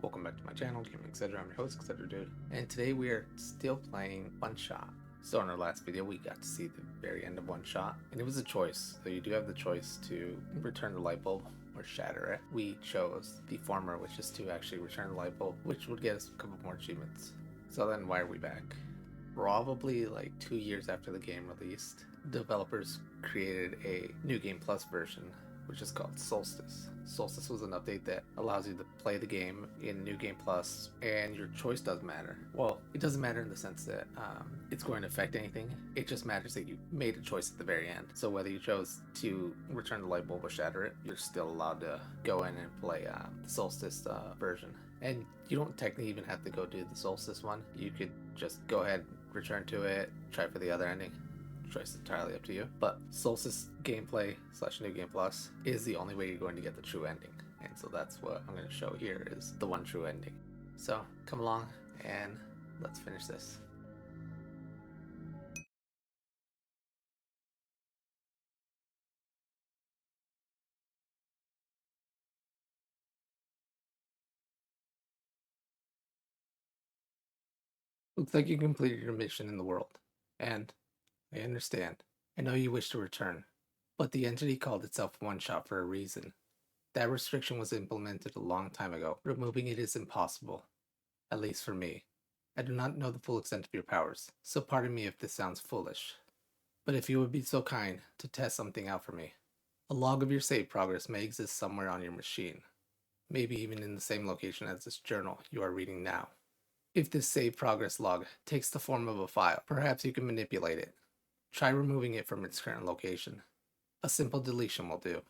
Welcome back to my channel, Gaming Cedric. I'm your host, Cedric Dude. And today we are still playing OneShot. So in our last video, we got to see the very end of OneShot, and it was a choice. So you do have the choice to return the light bulb or shatter it. We chose the former, which is to actually return the light bulb, which would get us a couple more achievements. So then why are we back? Probably like 2 years after the game released, developers created a New Game Plus version, which is called Solstice. Solstice was an update that allows you to play the game in New Game Plus, and your choice does matter. Well, it doesn't matter in the sense that it's going to affect anything. It just matters that you made a choice at the very end. So whether you chose to return the light bulb or shatter it, you're still allowed to go in and play the Solstice version. And you don't technically even have to go do the Solstice one. You could just go ahead, return to it, try for the other ending. Choice is entirely up to you, but Solstice gameplay / New Game Plus is the only way you're going to get the true ending, and so that's what I'm going to show here is the one true ending. So come along and let's finish this. Looks like you completed your mission in the world, and I understand. I know you wish to return, but the entity called itself OneShot for a reason. That restriction was implemented a long time ago. Removing it is impossible, at least for me. I do not know the full extent of your powers, so pardon me if this sounds foolish. But if you would be so kind to test something out for me. A log of your save progress may exist somewhere on your machine, maybe even in the same location as this journal you are reading now. If this save progress log takes the form of a file, perhaps you can manipulate it. Try removing it from its current location. A simple deletion will do.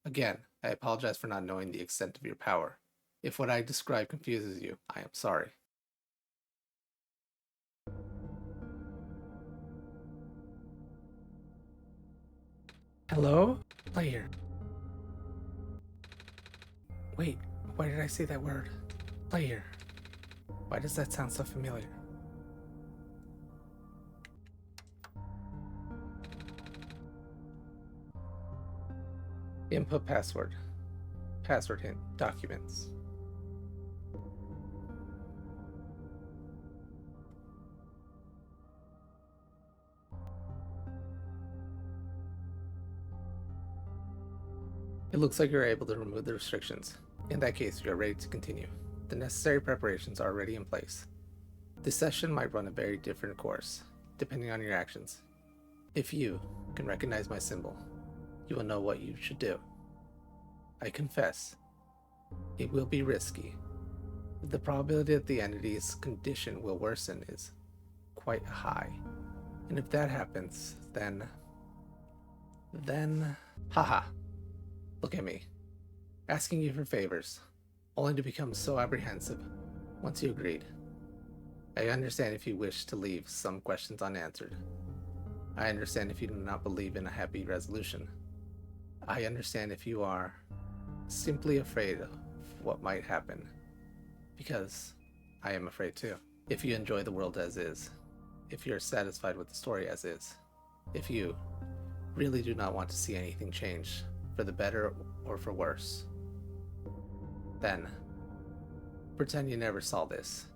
Again, I apologize for not knowing the extent of your power. If what I describe confuses you, I am sorry. Hello? Player. Wait, why did I say that word? Player. Why does that sound so familiar? Input password. Password hint. Documents. It looks like you're able to remove the restrictions. In that case, you are ready to continue. The necessary preparations are already in place. This session might run a very different course, depending on your actions. If you can recognize my symbol, you will know what you should do. I confess, it will be risky. The probability that the entity's condition will worsen is quite high. And if that happens, then... haha. Look at me, asking you for favors, only to become so apprehensive once you agreed. I understand if you wish to leave some questions unanswered. I understand if you do not believe in a happy resolution. I understand if you are simply afraid of what might happen, because I am afraid too. If you enjoy the world as is, if you are satisfied with the story as is, if you really do not want to see anything change, for the better or for worse, then pretend you never saw this.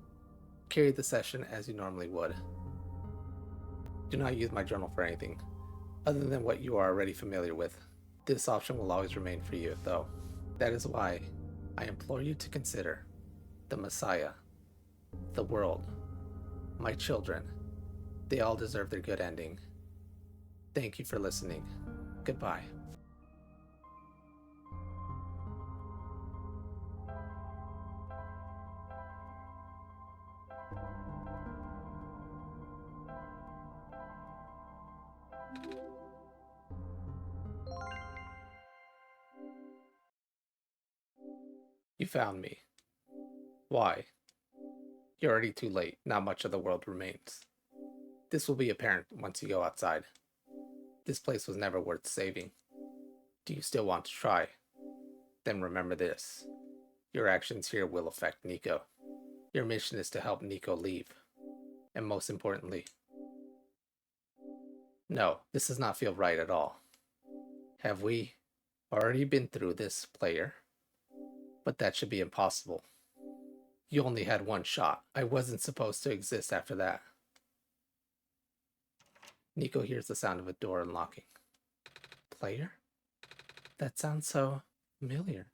Carry the session as you normally would. Do not use my journal for anything other than what you are already familiar with. This option will always remain for you, though. That is why I implore you to consider the Messiah, the world, my children. They all deserve their good ending. Thank you for listening. Goodbye. You found me. Why? You're already too late. Not much of the world remains. This will be apparent once you go outside. This place was never worth saving. Do you still want to try? Then remember this. Your actions here will affect Niko. Your mission is to help Niko leave. And most importantly... No, this does not feel right at all. Have we already been through this, player? But that should be impossible. You only had one shot. I wasn't supposed to exist after that. Niko hears the sound of a door unlocking. Player? That sounds so familiar.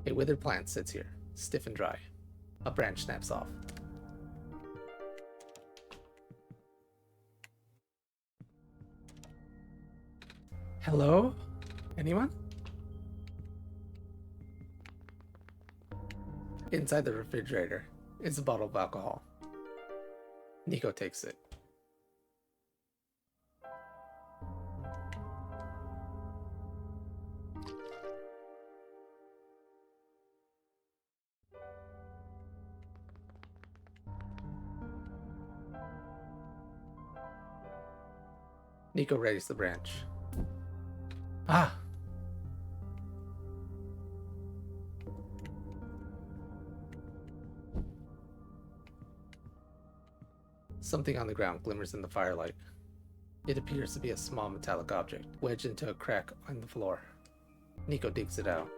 A withered plant sits here, stiff and dry. A branch snaps off. Hello? Anyone? Inside the refrigerator is a bottle of alcohol. Niko takes it. Niko readies the branch. Ah! Something on the ground glimmers in the firelight. It appears to be a small metallic object, wedged into a crack on the floor. Niko digs it out.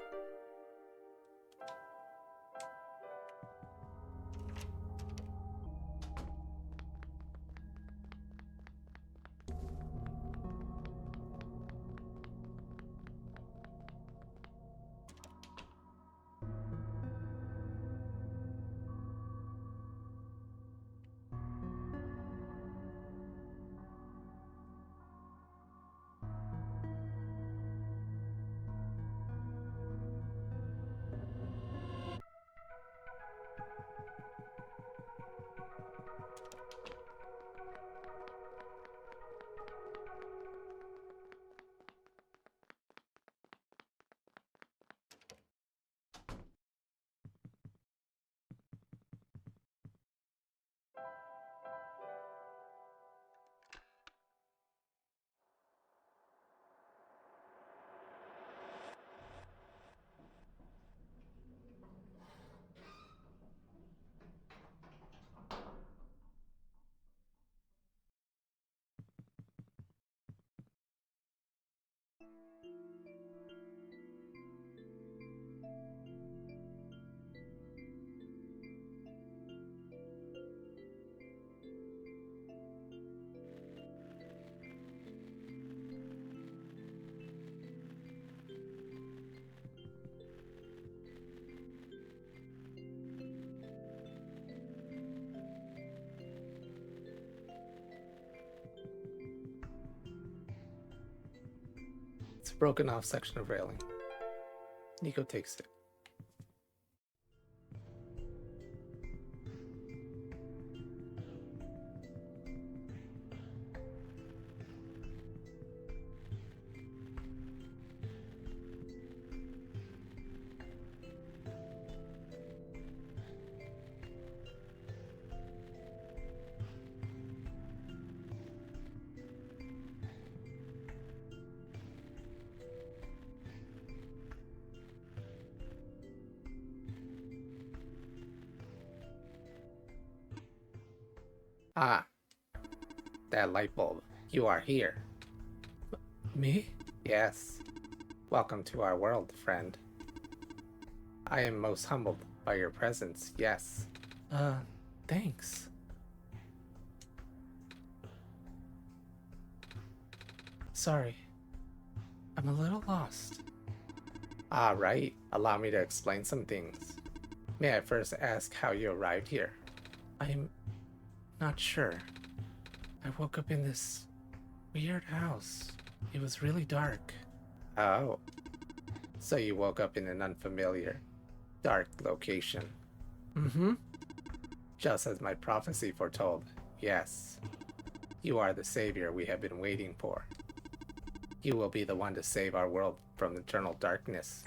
It's a broken off section of railing. Niko takes it. Ah, that light bulb. You are here. Me? Yes. Welcome to our world, friend. I am most humbled by your presence, yes. Thanks. Sorry. I'm a little lost. Ah, right. Allow me to explain some things. May I first ask how you arrived here? I'm not sure. I woke up in this weird house. It was really dark. Oh. So you woke up in an unfamiliar, dark location. Mm-hmm. Just as my prophecy foretold, yes. You are the savior we have been waiting for. You will be the one to save our world from eternal darkness.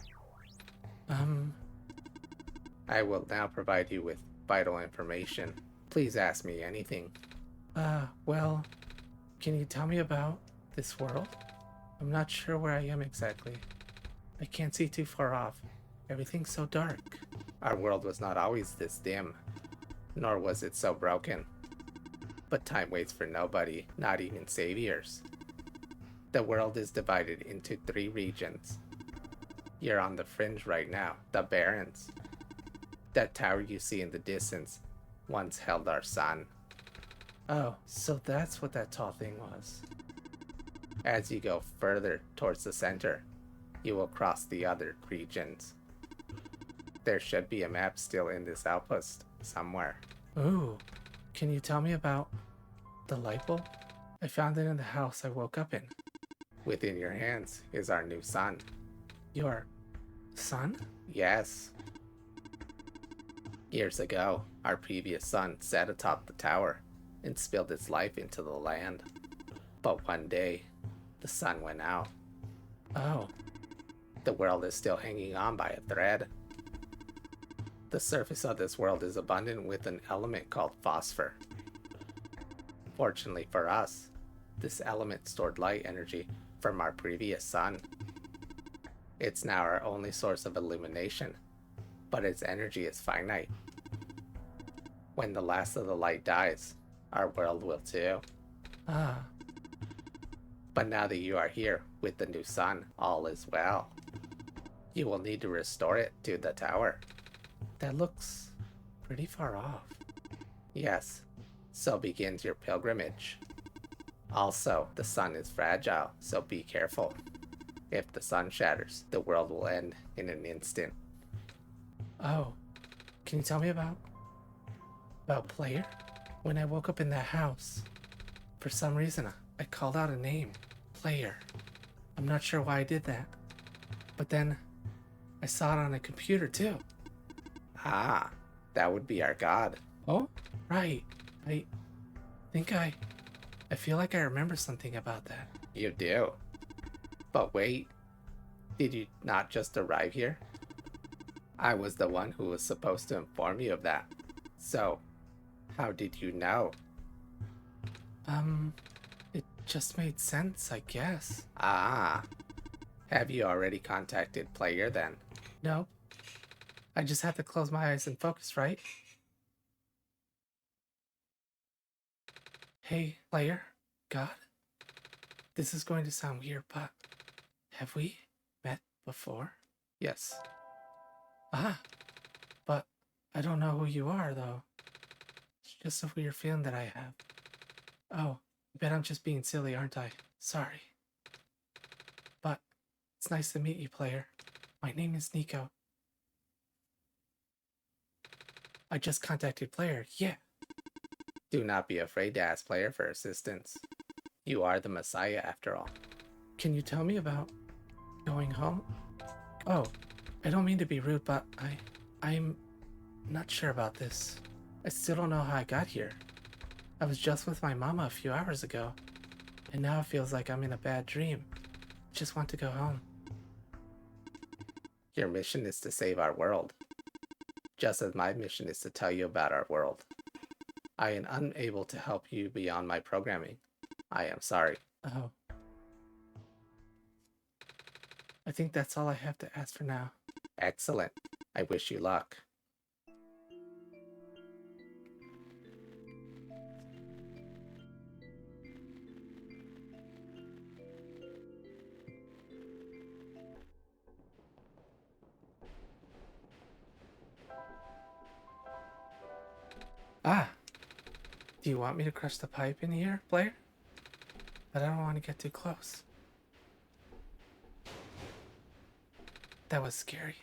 I will now provide you with vital information. Please ask me anything. Well, can you tell me about this world? I'm not sure where I am exactly. I can't see too far off. Everything's so dark. Our world was not always this dim, nor was it so broken. But time waits for nobody, not even saviors. The world is divided into 3 regions. You're on the fringe right now, the Barrens. That tower you see in the distance once held our sun. Oh, so that's what that tall thing was. As you go further towards the center, you will cross the other regions. There should be a map still in this outpost somewhere. Ooh, can you tell me about the light bulb? I found it in the house I woke up in. Within your hands is our new sun. Your sun? Yes. Years ago, our previous sun sat atop the tower and spilled its life into the land. But one day, the sun went out. Oh. The world is still hanging on by a thread. The surface of this world is abundant with an element called phosphor. Fortunately for us, this element stored light energy from our previous sun. It's now our only source of illumination, but its energy is finite. When the last of the light dies, our world will too. Ah. But now that you are here with the new sun, all is well. You will need to restore it to the tower. That looks pretty far off. Yes, so begins your pilgrimage. Also, the sun is fragile, so be careful. If the sun shatters, the world will end in an instant. Oh, can you tell me about Player? When I woke up in that house, for some reason I called out a name, Player. I'm not sure why I did that, but then I saw it on a computer too. Ah, that would be our god. Oh, right. I feel like I remember something about that. You do. But wait, did you not just arrive here? I was the one who was supposed to inform you of that. So, how did you know? It just made sense, I guess. Ah. Have you already contacted Player then? No. I just have to close my eyes and focus, right? Hey, Player, God? This is going to sound weird, but have we met before? Yes. Ah, but I don't know who you are, though. It's just a weird feeling that I have. Oh, I bet I'm just being silly, aren't I? Sorry. But it's nice to meet you, Player. My name is Niko. I just contacted Player, yeah. Do not be afraid to ask Player for assistance. You are the Messiah after all. Can you tell me about going home? Oh, I don't mean to be rude, but I'm not sure about this. I still don't know how I got here. I was just with my mama a few hours ago, and now it feels like I'm in a bad dream. I just want to go home. Your mission is to save our world, just as my mission is to tell you about our world. I am unable to help you beyond my programming. I am sorry. Oh. I think that's all I have to ask for now. Excellent. I wish you luck. Ah! Do you want me to crush the pipe in here, Player? But I don't want to get too close. That was scary.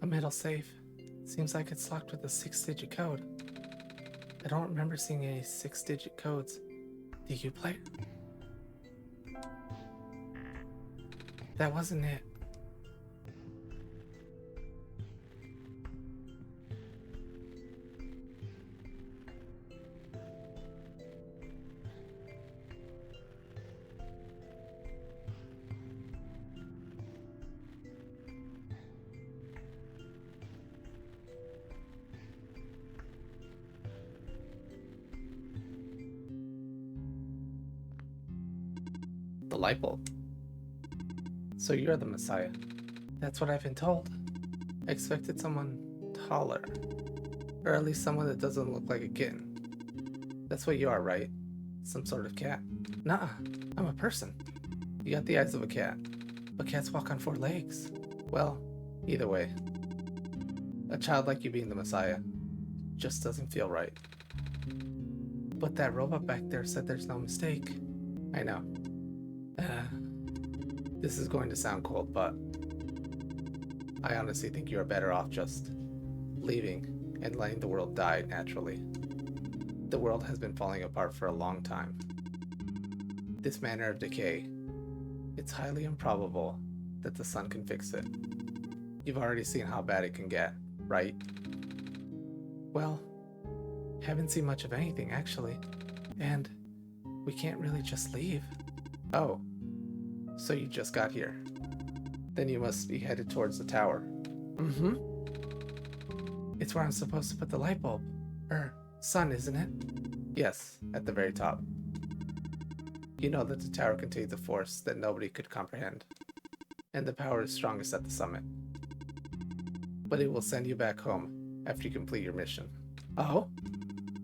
A metal safe. Seems like it's locked with a 6-digit code. I don't remember seeing any 6-digit codes. Do you, Player? That wasn't it. light bulb. So you're the Messiah. That's what I've been told. I expected someone taller. Or at least someone that doesn't look like a kitten. That's what you are, right? Some sort of cat. Nuh-uh, I'm a person. You got the eyes of a cat. But cats walk on 4 legs. Well, either way. A child like you being the Messiah just doesn't feel right. But that robot back there said there's no mistake. I know. This is going to sound cold, but I honestly think you are better off just leaving and letting the world die naturally. The world has been falling apart for a long time. This manner of decay, it's highly improbable that the sun can fix it. You've already seen how bad it can get, right? Well, haven't seen much of anything actually, and we can't really just leave. Oh, so you just got here. Then you must be headed towards the tower. Mm-hmm. It's where I'm supposed to put the light bulb. Sun, isn't it? Yes, at the very top. You know that the tower contains a force that nobody could comprehend, and the power is strongest at the summit. But it will send you back home after you complete your mission. Oh?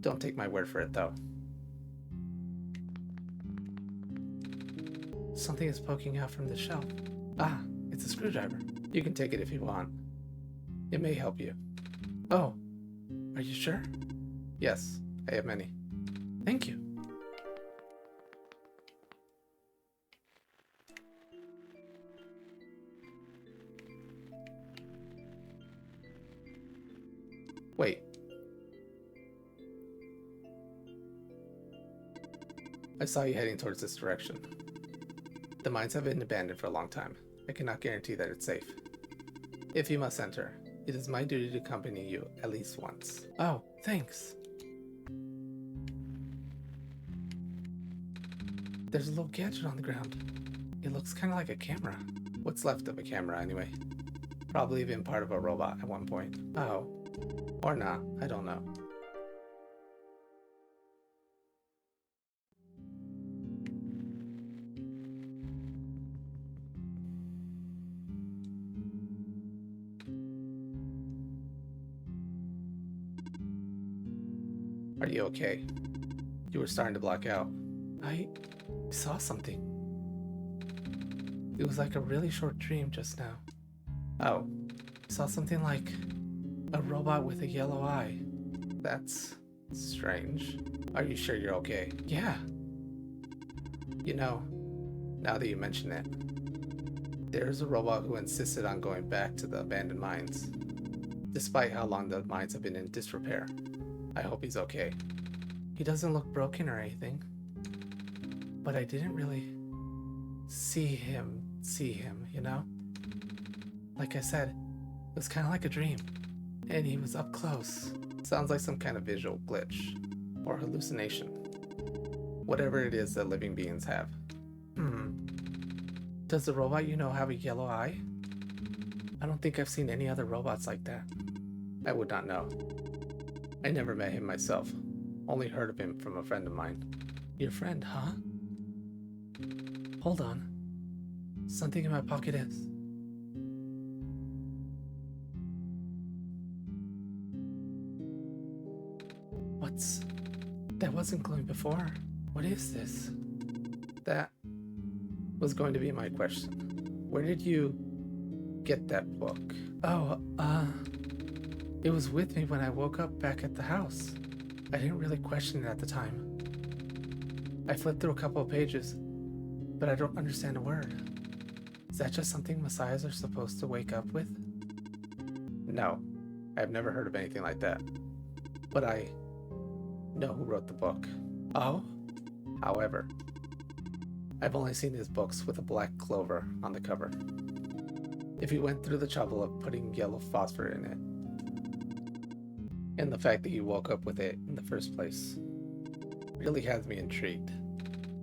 Don't take my word for it, though. Something is poking out from the shelf. Ah, it's a screwdriver. You can take it if you want. It may help you. Oh, are you sure? Yes, I have many. Thank you. Wait. I saw you heading towards this direction. The mines have been abandoned for a long time. I cannot guarantee that it's safe. If you must enter, it is my duty to accompany you at least once. Oh, thanks. There's a little gadget on the ground. It looks kind of like a camera. What's left of a camera, anyway. Probably been part of a robot at one point. Oh. Or not, I don't know. Are you okay? You were starting to black out. I saw something. It was like a really short dream just now. Oh, I saw something like a robot with a yellow eye. That's strange. Are you sure you're okay? Yeah. You know, now that you mention it, there's a robot who insisted on going back to the abandoned mines, despite how long the mines have been in disrepair. I hope he's okay. He doesn't look broken or anything, but I didn't really see him, you know? Like I said, it was kind of like a dream, and he was up close. Sounds like some kind of visual glitch, or hallucination. Whatever it is that living beings have. Does the robot you know have a yellow eye? I don't think I've seen any other robots like that. I would not know. I never met him myself, only heard of him from a friend of mine. Your friend, huh? Hold on. Something in my pocket is. That wasn't glowing before. What is this? That was going to be my question. Where did you get that book? Oh, it was with me when I woke up back at the house. I didn't really question it at the time. I flipped through a couple of pages, but I don't understand a word. Is that just something messiahs are supposed to wake up with? No, I've never heard of anything like that. But I know who wrote the book. Oh? However, I've only seen his books with a black clover on the cover. If he went through the trouble of putting yellow phosphor in it, and the fact that he woke up with it in the first place, really has me intrigued.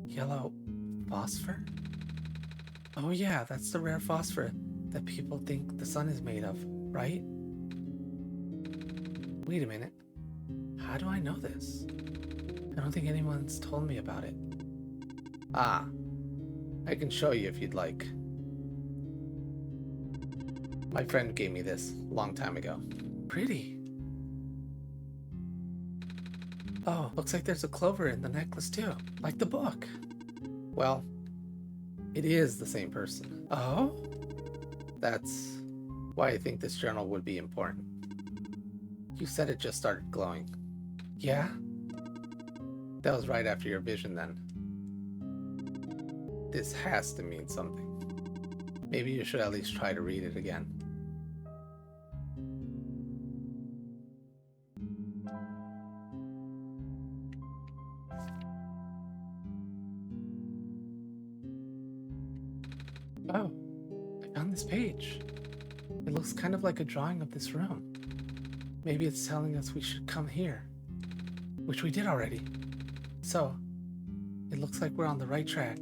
Yellow phosphor? Oh yeah, that's the rare phosphor that people think the sun is made of, right? Wait a minute. How do I know this? I don't think anyone's told me about it. Ah, I can show you if you'd like. My friend gave me this a long time ago. Pretty. Oh, looks like there's a clover in the necklace too, like the book. Well, it is the same person. Oh? That's why I think this journal would be important. You said it just started glowing. Yeah? That was right after your vision then. This has to mean something. Maybe you should at least try to read it again. Oh, I found this page. It looks kind of like a drawing of this room. Maybe it's telling us we should come here, which we did already. So, it looks like we're on the right track.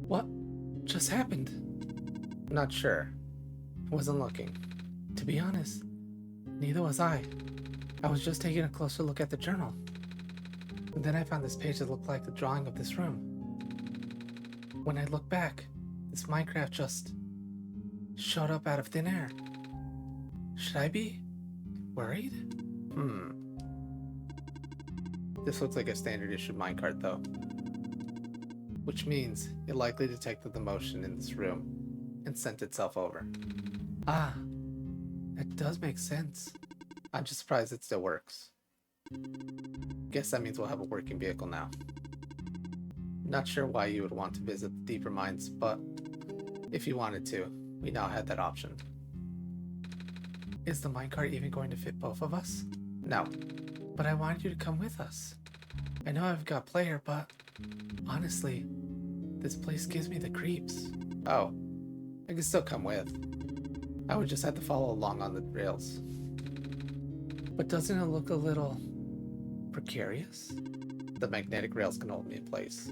What just happened? Not sure. I wasn't looking. To be honest, neither was I. I was just taking a closer look at the journal. And then I found this page that looked like the drawing of this room. When I looked back, this Minecraft just showed up out of thin air. Should I be worried? This looks like a standard issue minecart though. Which means it likely detected the motion in this room and sent itself over. Ah, that does make sense. I'm just surprised it still works. Guess that means we'll have a working vehicle now. Not sure why you would want to visit the deeper mines, but if you wanted to, we now had that option. Is the minecart even going to fit both of us? No, but I wanted you to come with us. I know I've got player, but honestly, this place gives me the creeps. Oh, I can still come with. I would just have to follow along on the rails. But doesn't it look a little precarious? The magnetic rails can hold me in place.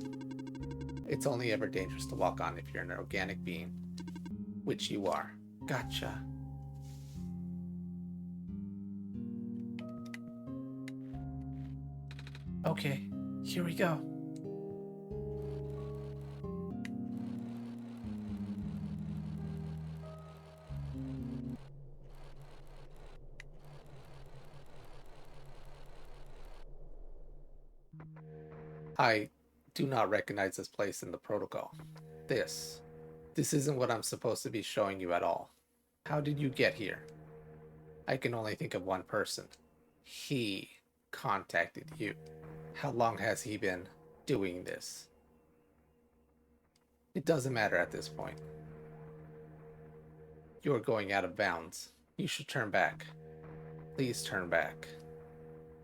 It's only ever dangerous to walk on if you're an organic being, which you are. Gotcha. Okay, here we go. I do not recognize this place in the protocol. This isn't what I'm supposed to be showing you at all. How did you get here? I can only think of one person. He contacted you. How long has he been doing this? It doesn't matter at this point. You're going out of bounds. You should turn back. Please turn back.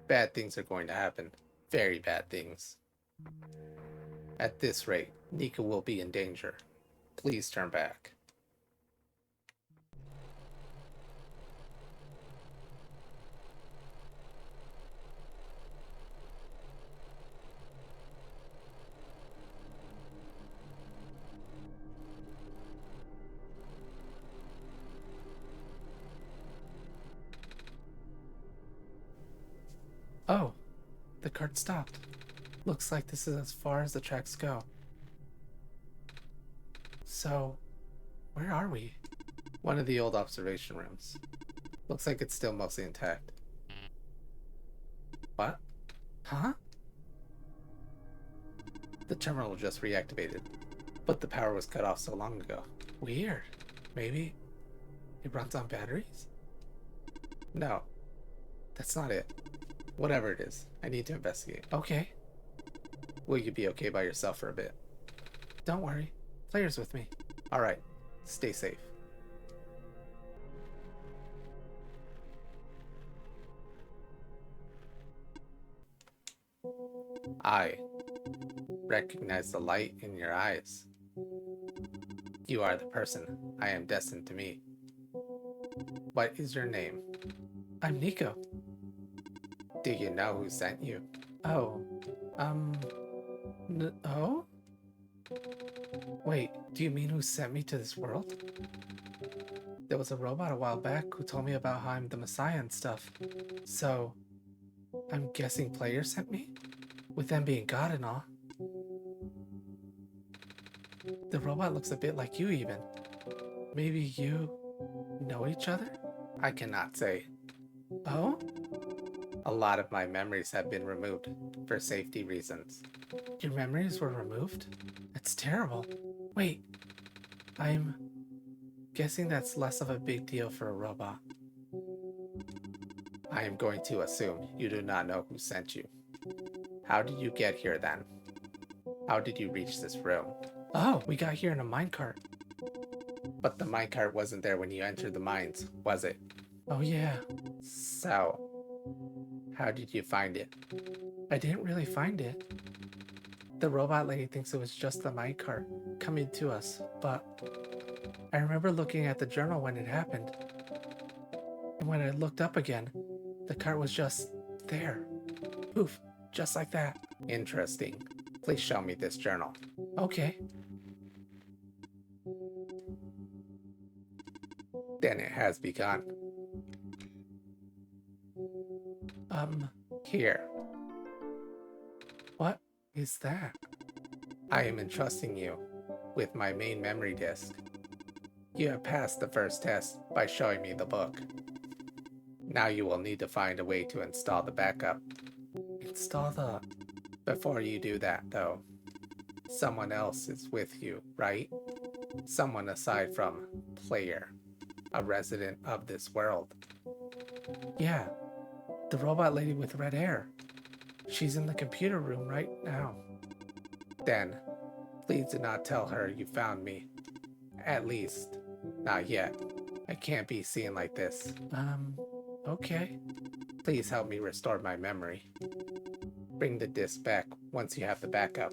Bad things are going to happen. Very bad things. At this rate, Niko will be in danger. Please turn back. Oh, the cart stopped. Looks like this is as far as the tracks go. So, where are we? One of the old observation rooms. Looks like it's still mostly intact. What? Huh? The terminal just reactivated, but the power was cut off so long ago. Weird. Maybe it runs on batteries? No, that's not it. Whatever it is, I need to investigate. Okay. Will you be okay by yourself for a bit? Don't worry. Player's with me. Alright. Stay safe. I recognize the light in your eyes. You are the person I am destined to meet. What is your name? I'm Niko. Do you know who sent you? Oh, Oh? Wait, do you mean who sent me to this world? There was a robot a while back who told me about how I'm the Messiah and stuff. So, I'm guessing Player sent me? With them being God and all. The robot looks a bit like you even. Maybe you know each other? I cannot say. Oh? A lot of my memories have been removed for safety reasons. Your memories were removed? That's terrible. Wait, I'm guessing that's less of a big deal for a robot. I am going to assume you do not know who sent you. How did you get here then? How did you reach this room? Oh, we got here in a minecart. But the minecart wasn't there when you entered the mines, was it? Oh yeah. So, how did you find it? I didn't really find it. The robot lady thinks it was just the minecart coming to us, but I remember looking at the journal when it happened. And when I looked up again, the cart was just there. Poof, just like that. Interesting. Please show me this journal. Okay. Then it has begun. Here. What is that? I am entrusting you with my main memory disk. You have passed the first test by showing me the book. Now you will need to find a way to install the backup. Install the... Before you do that, though, someone else is with you, right? Someone aside from Player, a resident of this world. Yeah, the robot lady with red hair. She's in the computer room right now. Then, please do not tell her you found me. At least, not yet. I can't be seen like this. Okay. Please help me restore my memory. Bring the disk back once you have the backup.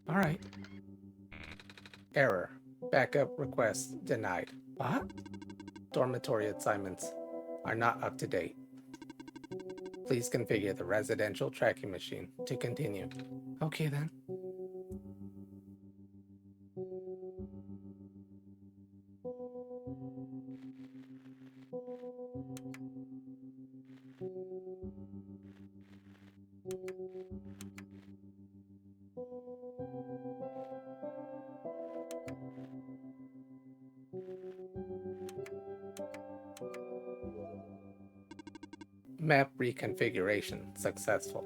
Alright. Error. Backup request denied. What? Dormitory assignments are not up to date. Please configure the residential tracking machine to continue. Okay then. Map reconfiguration successful.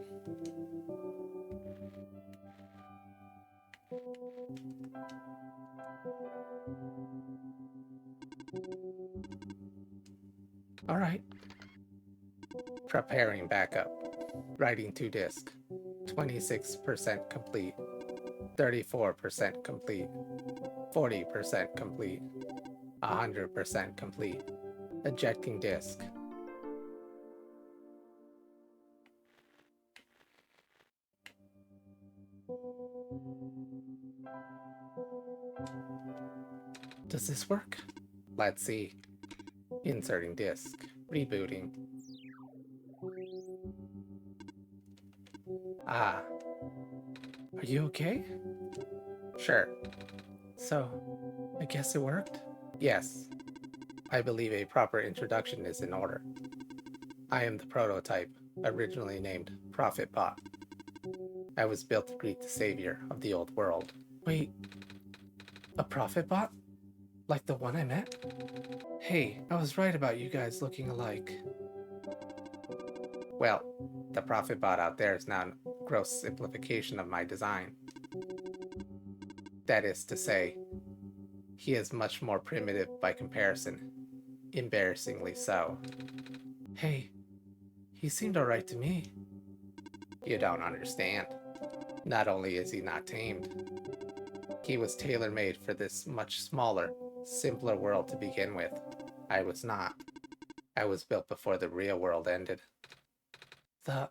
Alright. Preparing backup. Writing to disk. 26% complete. 34% complete. 40% complete. 100% complete. Ejecting disk. Does this work? Let's see. Inserting disk. Rebooting. Ah. Are you okay? Sure. So, I guess it worked? Yes. I believe a proper introduction is in order. I am the prototype, originally named Prophet Bot. I was built to greet the savior of the old world. Wait, a Prophet Bot? Like the one I met? Hey, I was right about you guys looking alike. Well, the Prophet Bot out there is now a gross simplification of my design. That is to say, he is much more primitive by comparison. Embarrassingly so. Hey, he seemed alright to me. You don't understand. Not only is he not tamed, he was tailor-made for this much smaller, simpler world to begin with. I was not. I was built before the real world ended. The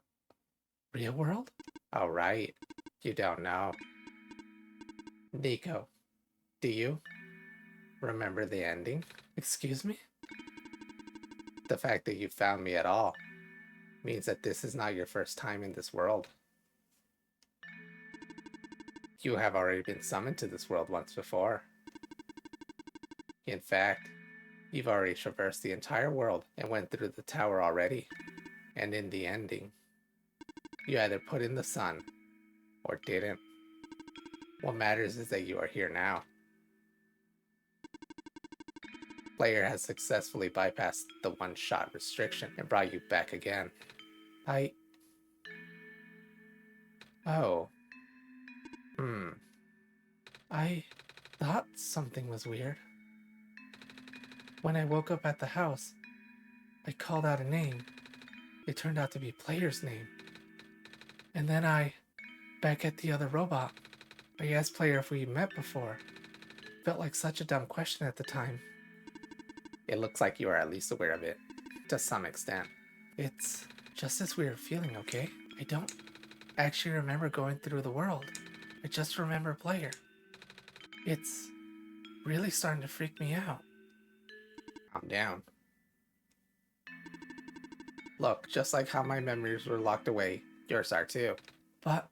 real world? Oh, right. You don't know. Niko, do you? Remember the ending? Excuse me? The fact that you found me at all means that this is not your first time in this world. You have already been summoned to this world once before. In fact, you've already traversed the entire world and went through the tower already. And in the ending, you either put in the sun or didn't. What matters is that you are here now. Player has successfully bypassed the one-shot restriction and brought you back again. Oh. I thought something was weird. When I woke up at the house, I called out a name. It turned out to be Player's name. And then back at the other robot, I asked Player if we met before. Felt like such a dumb question at the time. It looks like you are at least aware of it, to some extent. It's just this weird feeling, okay? I don't actually remember going through the world. I just remember Player. It's really starting to freak me out. Calm down. Look, just like how my memories were locked away, yours are too. But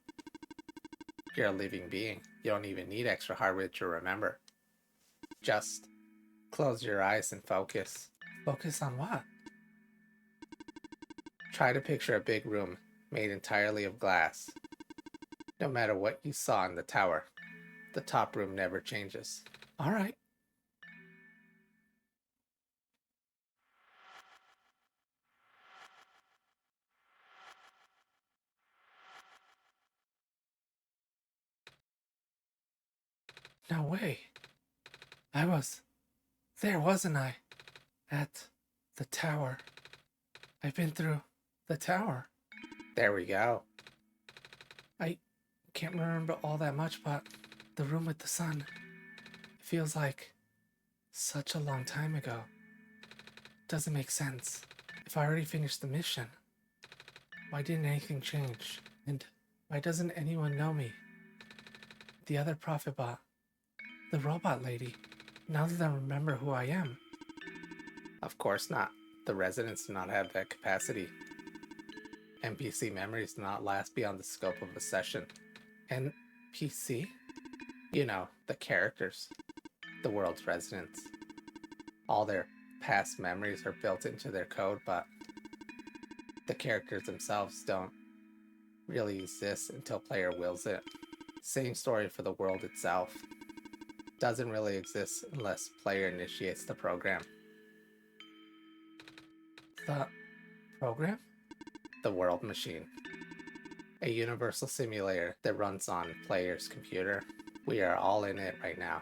you're a living being. You don't even need extra hardware to remember. Just close your eyes and focus. Focus on what? Try to picture a big room made entirely of glass. No matter what you saw in the tower, the top room never changes. All right. No way. I was there, wasn't I? At the tower. I've been through the tower. There we go. I can't remember all that much, but the room with the sun feels like such a long time ago. Doesn't make sense. If I already finished the mission, why didn't anything change? And why doesn't anyone know me? The other prophet bot, the robot lady, now that I remember who I am. Of course not. The residents do not have that capacity. NPC memories do not last beyond the scope of a session. NPC? You know, the characters. The world's residents. All their past memories are built into their code, but the characters themselves don't really exist until player wills it. Same story for the world itself. Doesn't really exist unless player initiates the program. The program? The world machine. A universal simulator that runs on player's computer. We are all in it right now.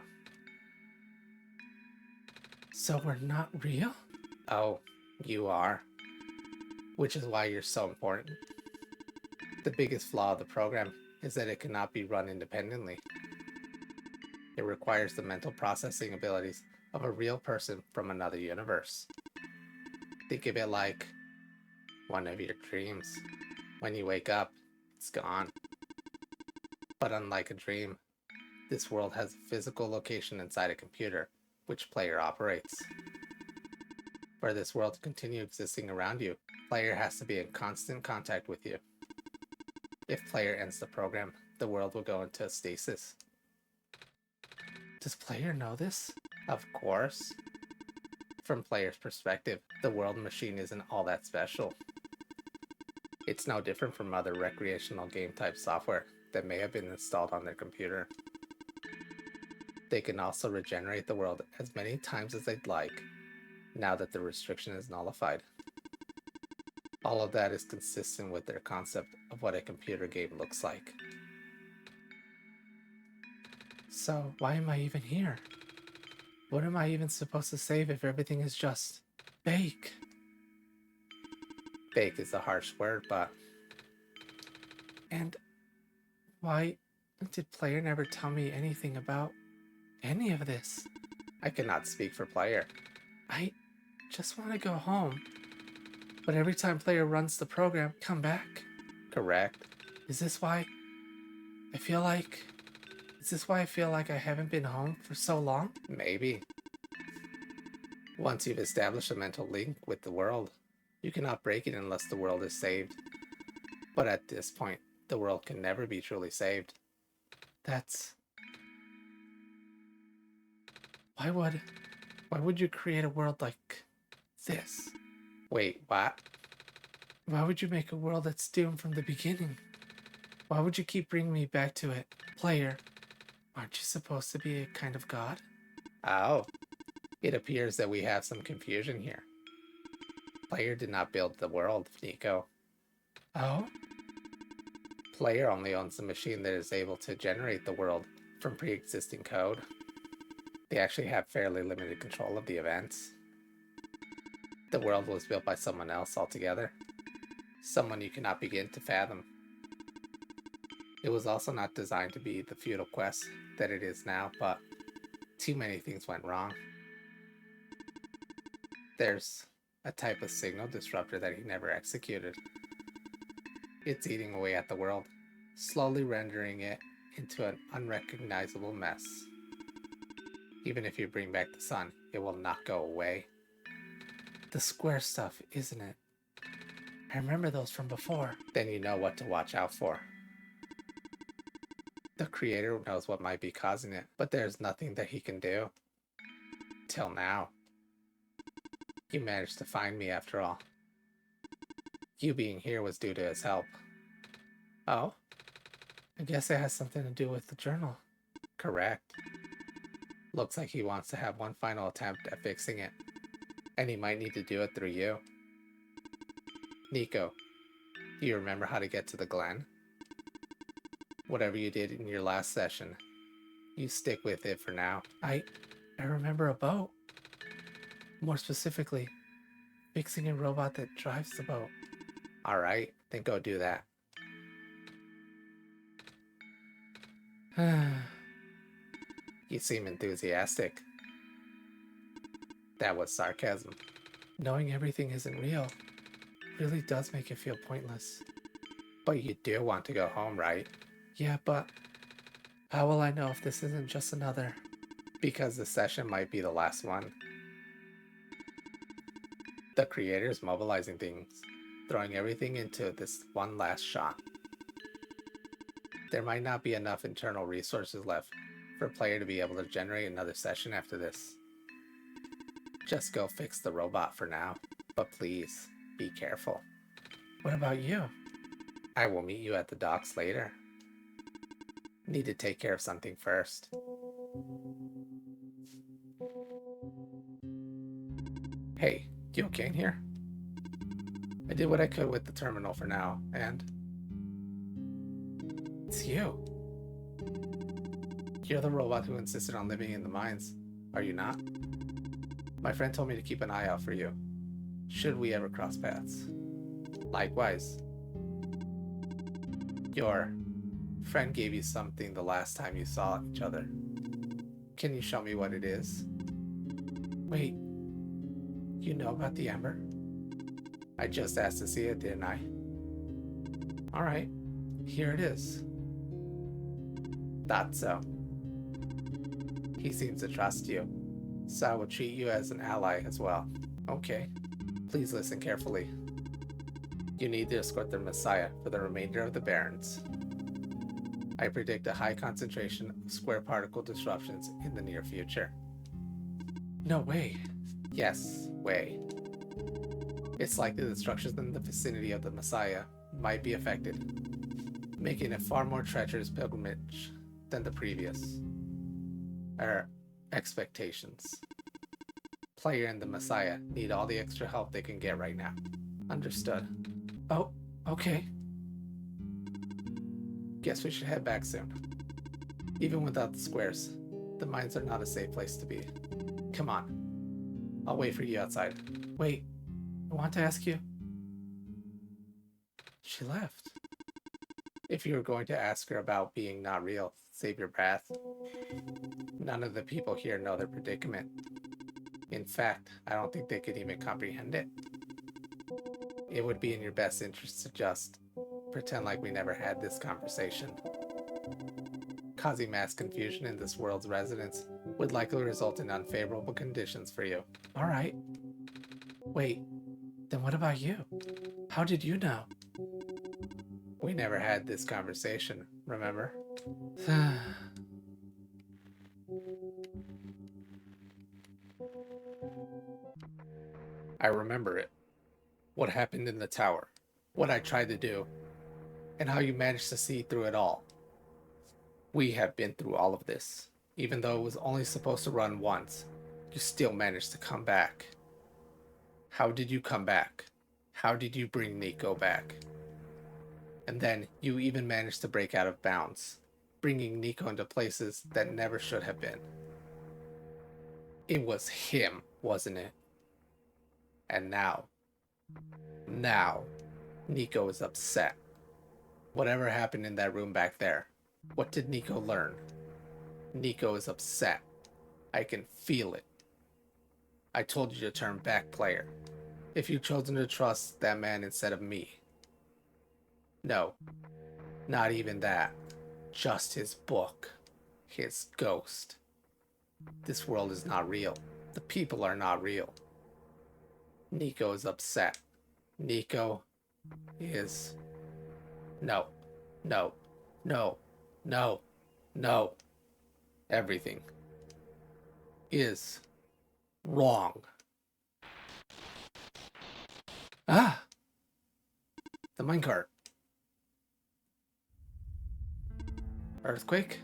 So we're not real? Oh, you are. Which is why you're so important. The biggest flaw of the program is that it cannot be run independently. It requires the mental processing abilities of a real person from another universe. Think of it like one of your dreams. When you wake up, it's gone. But unlike a dream, this world has a physical location inside a computer, which player operates. For this world to continue existing around you, player has to be in constant contact with you. If player ends the program, the world will go into a stasis. Does player know this? Of course. From player's perspective, the world machine isn't all that special. It's no different from other recreational game type software that may have been installed on their computer. They can also regenerate the world as many times as they'd like, now that the restriction is nullified. All of that is consistent with their concept of what a computer game looks like. So why am I even here? What am I even supposed to save if everything is just fake? Fake is a harsh word, but... And why did player never tell me anything about any of this? I cannot speak for player. I just want to go home. But every time player runs the program, come back. Correct. Is this why I feel like I haven't been home for so long? Maybe. Once you've established a mental link with the world, you cannot break it unless the world is saved. But at this point, the world can never be truly saved. That's... Why would you create a world like this? Wait, what? Why would you make a world that's doomed from the beginning? Why would you keep bringing me back to it? Player, aren't you supposed to be a kind of god? Oh, it appears that we have some confusion here. Player did not build the world, Niko. Oh? Player only owns the machine that is able to generate the world from pre-existing code. They actually have fairly limited control of the events. The world was built by someone else altogether. Someone you cannot begin to fathom. It was also not designed to be the futile quest that it is now, but too many things went wrong. There's a type of signal disruptor that he never executed. It's eating away at the world, slowly rendering it into an unrecognizable mess. Even if you bring back the sun, it will not go away. The square stuff, isn't it? I remember those from before. Then you know what to watch out for. The creator knows what might be causing it, but there's nothing that he can do. Till now. You managed to find me after all. You being here was due to his help. Oh? I guess it has something to do with the journal. Correct. Looks like he wants to have one final attempt at fixing it. And he might need to do it through you. Niko, do you remember how to get to the Glen? Whatever you did in your last session, you stick with it for now. I remember a boat. More specifically, fixing a robot that drives the boat. Alright, then go do that. You seem enthusiastic. That was sarcasm. Knowing everything isn't real really does make it feel pointless. But you do want to go home, right? Yeah, but how will I know if this isn't just another? Because the session might be the last one. The creator's mobilizing things, throwing everything into this one last shot. There might not be enough internal resources left for a player to be able to generate another session after this. Just go fix the robot for now, but please, be careful. What about you? I will meet you at the docks later. Need to take care of something first. Hey, you okay in here? I did what I could with the terminal for now, and... It's you. You're the robot who insisted on living in the mines, are you not? My friend told me to keep an eye out for you, should we ever cross paths. Likewise. Your friend gave you something the last time you saw each other. Can you show me what it is? Wait, you know about the ember? I just asked to see it, didn't I? Alright, here it is. Thought so. He seems to trust you, so I will treat you as an ally as well. Okay, please listen carefully. You need to escort the Messiah for the remainder of the Barrens. I predict a high concentration of square particle disruptions in the near future. No way. Yes, way. It's likely that structures in the vicinity of the Messiah might be affected, making it far more treacherous pilgrimage than the previous. Expectations. Player and the Messiah need all the extra help they can get right now. Understood. Oh, okay. Guess we should head back soon. Even without the squares, the mines are not a safe place to be. Come on. I'll wait for you outside. Wait, I want to ask you. She left. If you were going to ask her about being not real, save your breath. None of the people here know their predicament. In fact, I don't think they could even comprehend it. It would be in your best interest to just pretend like we never had this conversation. Causing mass confusion in this world's residents would likely result in unfavorable conditions for you. Alright. Wait, then what about you? How did you know? We never had this conversation, remember? I remember it. What happened in the tower, what I tried to do, and how you managed to see through it all. We have been through all of this. Even though it was only supposed to run once, you still managed to come back. How did you come back? How did you bring Niko back? And then you even managed to break out of bounds, bringing Niko into places that never should have been. It was him, wasn't it? And now, Niko is upset. Whatever happened in that room back there, what did Niko learn? Niko is upset. I can feel it. I told you to turn back, player. If you'd chosen to trust that man instead of me. No, not even that. Just his book. His ghost. This world is not real. The people are not real. Niko is upset. Niko is... No. Everything is wrong. Ah! The minecart. Earthquake?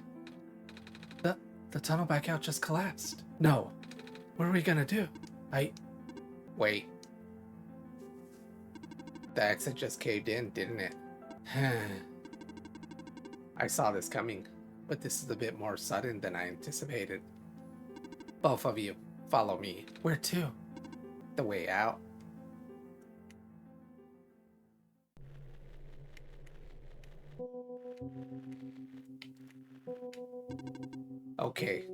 The tunnel back out just collapsed. No. What are we gonna do? Wait. The exit just caved in, didn't it? I saw this coming, but this is a bit more sudden than I anticipated. Both of you, follow me. Where to? The way out. Okay,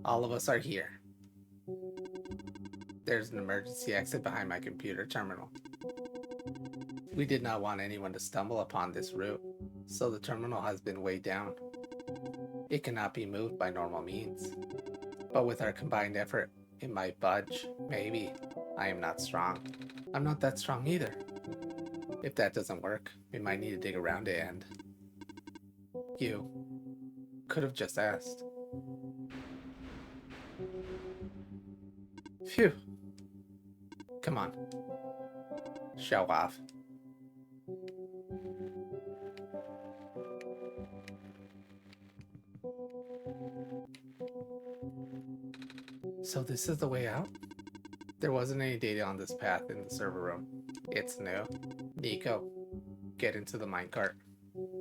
all of us are here. There's an emergency exit behind my computer terminal. We did not want anyone to stumble upon this route, so the terminal has been weighed down. It cannot be moved by normal means. But with our combined effort, it might budge. Maybe. I am not strong. I'm not that strong either. If that doesn't work, we might need to dig around it and... You could have just asked. Phew. Come on. Show off. So this is the way out? There wasn't any data on this path in the server room. It's new. Niko, get into the minecart.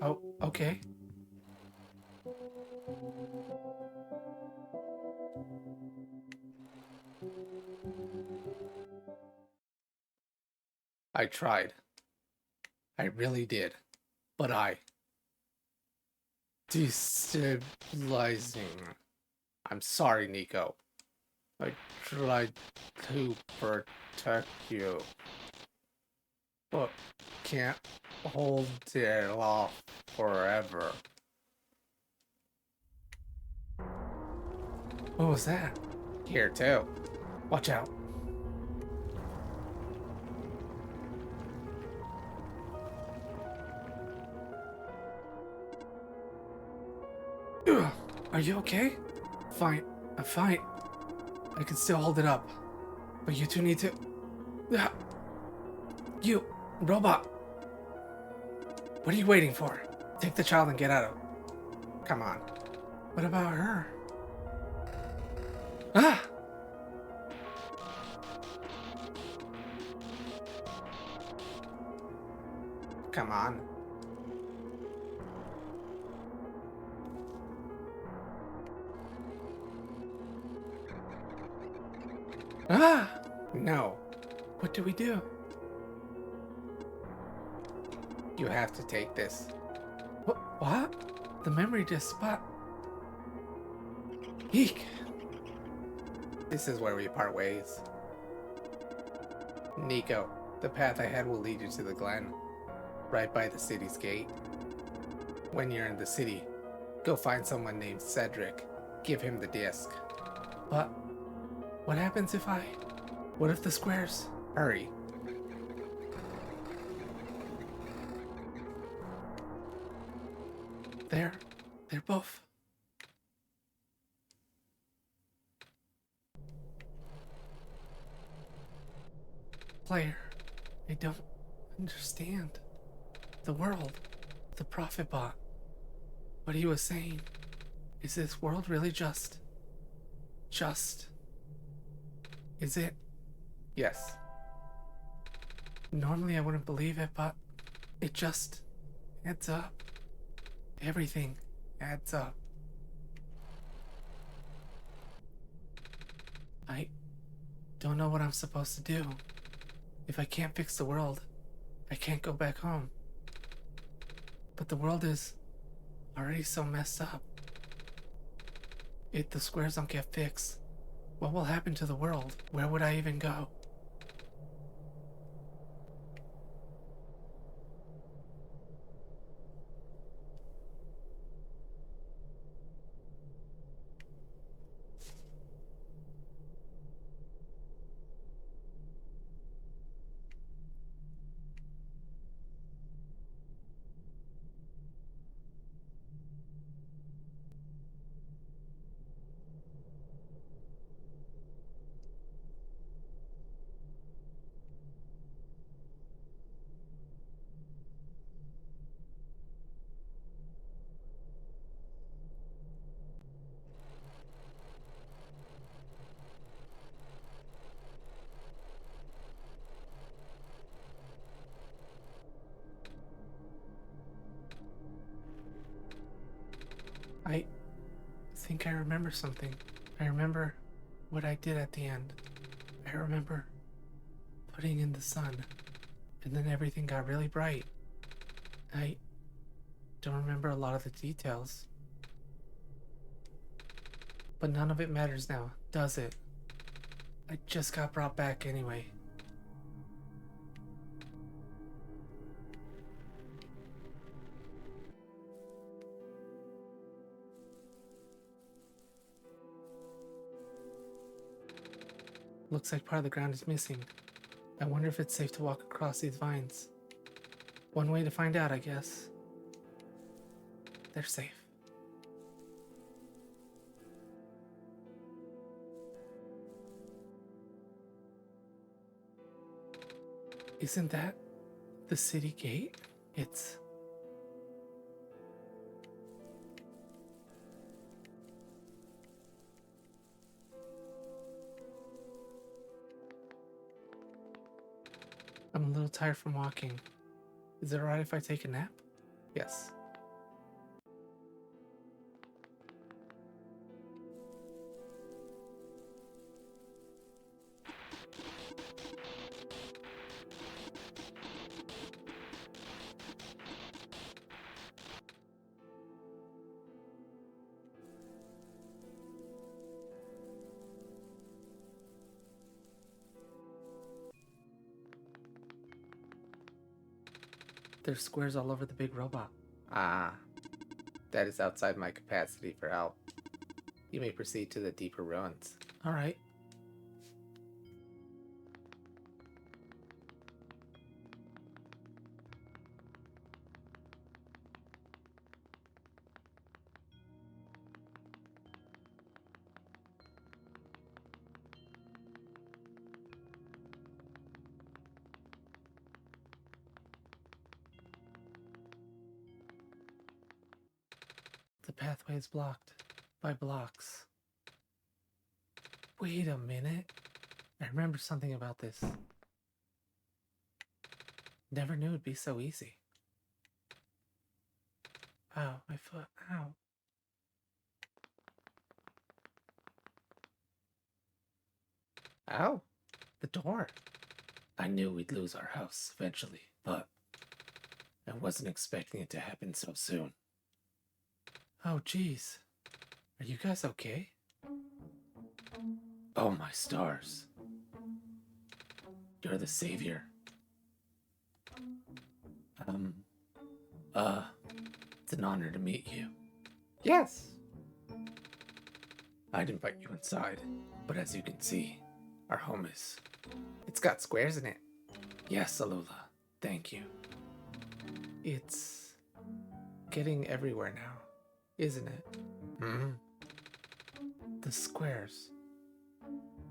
Oh, okay. I tried. I really did. But destabilizing. I'm sorry, Niko. I tried to protect you. But can't hold it off forever. What was that? Here too. Watch out. Are you okay? Fine. I'm fine. I can still hold it up. But you two need to... You, robot! What are you waiting for? Take the child and get out of... Come on. What about her? Ah! Come on. Ah! No. What do we do? You have to take this. What? The memory disk spot. Eek! This is where we part ways. Niko, the path ahead will lead you to the Glen, right by the city's gate. When you're in the city, Go find someone named Cedric. Give him the disc. But what happens if I... What if the squares... Hurry. They're both... Player, I don't understand. The world, the prophet bot. What he was saying, is this world really just... Is it? Yes. Normally I wouldn't believe it, but it just adds up. Everything adds up. I don't know what I'm supposed to do. If I can't fix the world, I can't go back home. But the world is already so messed up. If the squares don't get fixed, what will happen to the world? Where would I even go? I think I remember something. I remember what I did at the end. I remember putting in the sun, and then everything got really bright. I don't remember a lot of the details. But none of it matters now, does it? I just got brought back anyway. Looks like part of the ground is missing. I wonder if it's safe to walk across these vines. One way to find out, I guess. They're safe. Isn't that the city gate? It's... I'm a little tired from walking. Is it alright if I take a nap? Yes. There's squares all over the big robot. Ah, that is outside my capacity for help. You may proceed to the deeper ruins. Alright. The pathway is blocked by blocks. Wait a minute. I remember something about this. Never knew it'd be so easy. Ow, my foot, ow. Ow, the door. I knew we'd lose our house eventually, but I wasn't expecting it to happen so soon. Oh, jeez. Are you guys okay? Oh, my stars. You're the savior. It's an honor to meet you. Yes. I'd invite you inside, but as you can see, our home is... It's got squares in it. Yes, Alula. Thank you. It's getting everywhere now, isn't it? Hmm? The squares.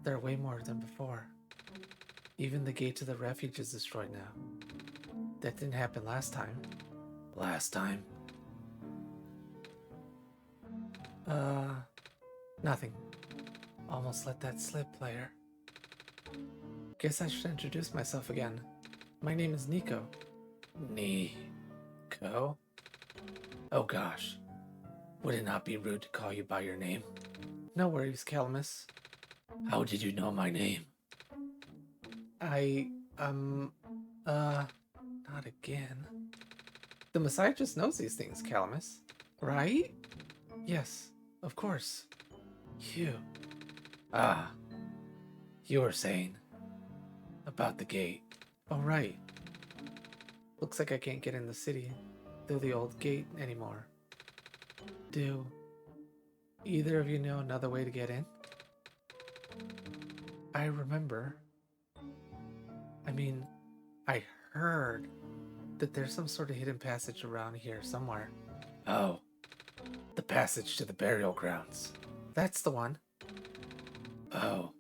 They're way more than before. Even the gate to the refuge is destroyed now. That didn't happen last time. Last time? Nothing. Almost let that slip, player. Guess I should introduce myself again. My name is Niko. Niko? Oh gosh. Would it not be rude to call you by your name? No worries, Calamus. How did you know my name? Not again. The Messiah just knows these things, Calamus. Right? Yes, of course. You. Ah. You were saying about the gate. Oh, right. Looks like I can't get in the city through the old gate anymore. Do either of you know another way to get in? I remember. I heard that there's some sort of hidden passage around here somewhere. Oh, the passage to the burial grounds. That's the one. Oh,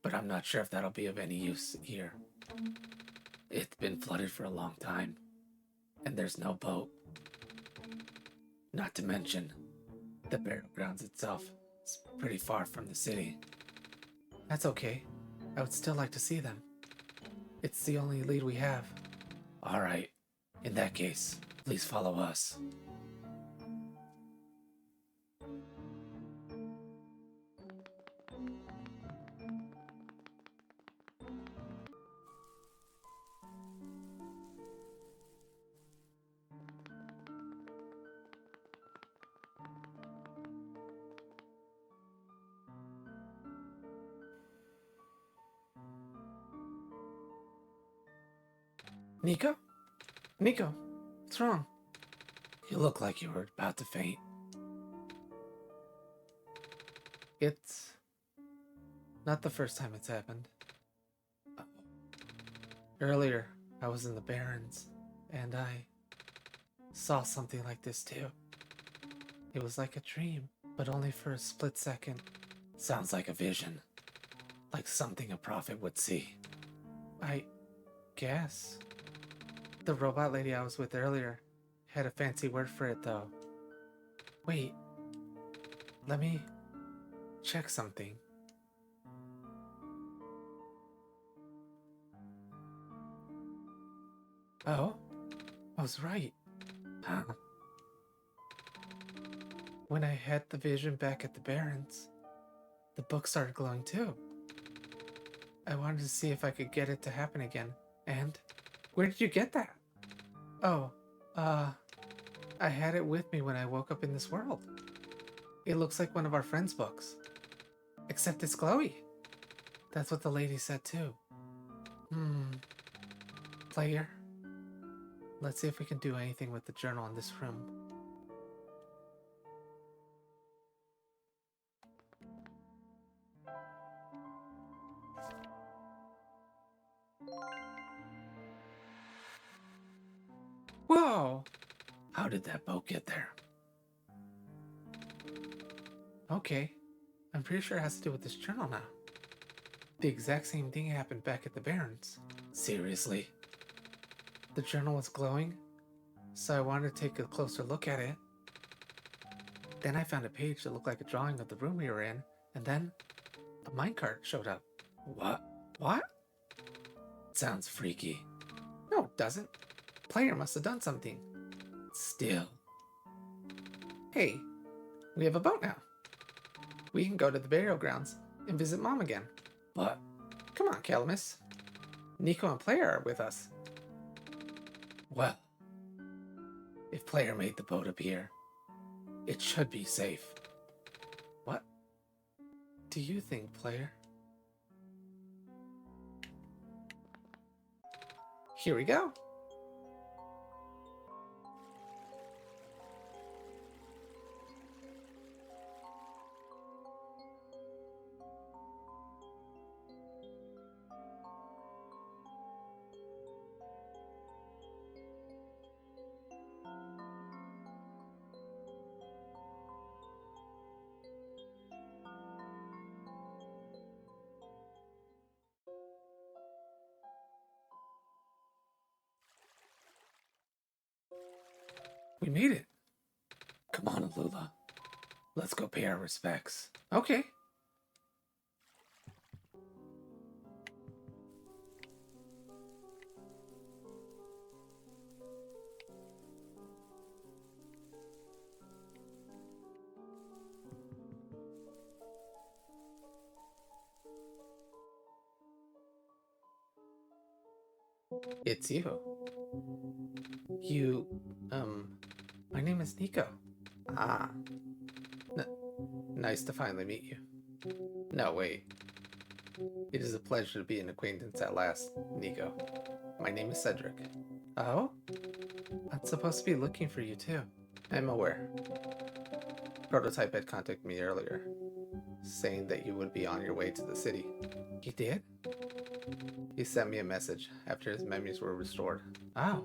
but I'm not sure if that'll be of any use here. It's been flooded for a long time, and there's no boat. Not to mention, the burial grounds itself is pretty far from the city. That's okay. I would still like to see them. It's the only lead we have. All right. In that case, please follow us. Niko? Niko, what's wrong? You look like you were about to faint. It's not the first time it's happened. Earlier, I was in the Barrens, and I saw something like this too. It was like a dream, but only for a split second. Sounds like a vision. Like something a prophet would see. I guess. The robot lady I was with earlier had a fancy word for it, though. Wait. Let me check something. Oh? I was right. Huh? When I had the vision back at the Barrens, the book started glowing too. I wanted to see if I could get it to happen again. And where did you get that? Oh, I had it with me when I woke up in this world. It looks like one of our friends' books. Except it's glowy. That's what the lady said too. Player, let's see if we can do anything with the journal in this room. Whoa! How did that boat get there? Okay, I'm pretty sure it has to do with this journal now. The exact same thing happened back at the Barrens. Seriously? The journal was glowing, so I wanted to take a closer look at it. Then I found a page that looked like a drawing of the room we were in, and then a minecart showed up. What? What? Sounds freaky. No, it doesn't. Player must have done something. Still. Hey, we have a boat now. We can go to the burial grounds and visit Mom again. What? Come on, Calamus. Niko and Player are with us. Well, if Player made the boat appear, it should be safe. What do you think, Player? Here we go. We made it. Come on, Alula. Let's go pay our respects. Okay. It's you. My name is Niko. Ah, nice to finally meet you. No, wait. It is a pleasure to be an acquaintance at last, Niko. My name is Cedric. Oh? I'm supposed to be looking for you too. I'm aware. Prototype had contacted me earlier, saying that you would be on your way to the city. He did? He sent me a message after his memories were restored. Oh.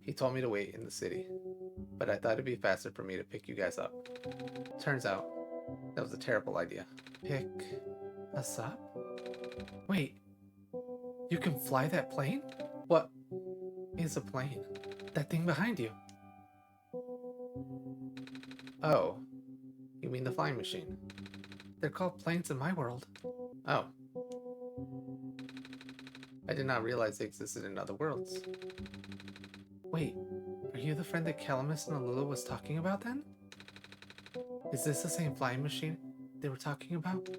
He told me to wait in the city, but I thought it'd be faster for me to pick you guys up. Turns out, that was a terrible idea. Pick us up? Wait, you can fly that plane? What is a plane? That thing behind you. Oh, you mean the flying machine? They're called planes in my world. Oh. I did not realize they existed in other worlds. Wait, are you the friend that Calamus and Alula was talking about then? Is this the same flying machine they were talking about?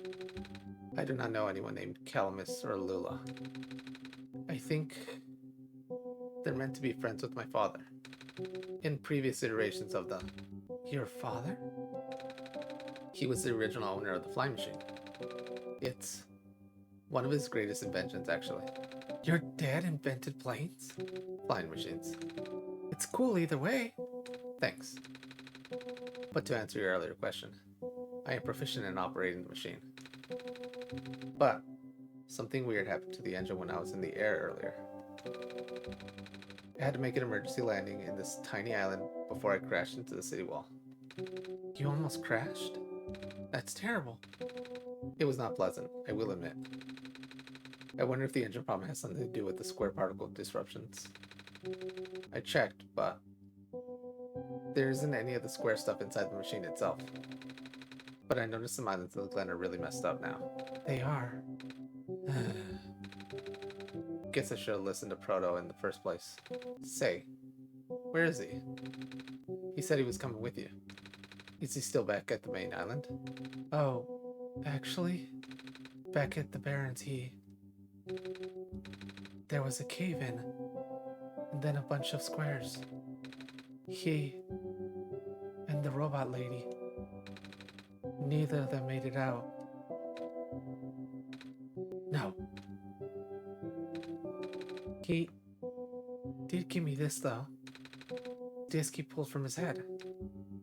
I do not know anyone named Calamus or Alula. I think they're meant to be friends with my father. In previous iterations of them. Your father? He was the original owner of the flying machine. It's one of his greatest inventions, actually. Your dad invented planes? Flying machines. It's cool either way. Thanks. But to answer your earlier question, I am proficient in operating the machine. But something weird happened to the engine when I was in the air earlier. I had to make an emergency landing in this tiny island before I crashed into the city wall. You almost crashed? That's terrible. It was not pleasant, I will admit. I wonder if the engine problem has something to do with the square particle disruptions. I checked, but there isn't any of the square stuff inside the machine itself. But I noticed some islands of the Glen are really messed up now. They are. Guess I should have listened to Proto in the first place. Say, where is he? He said he was coming with you. Is he still back at the main island? Oh, actually, back at the Barrens there was a cave-in, and then a bunch of squares. He and the robot lady, neither of them made it out. No. He did give me this, though. Disc he pulled from his head.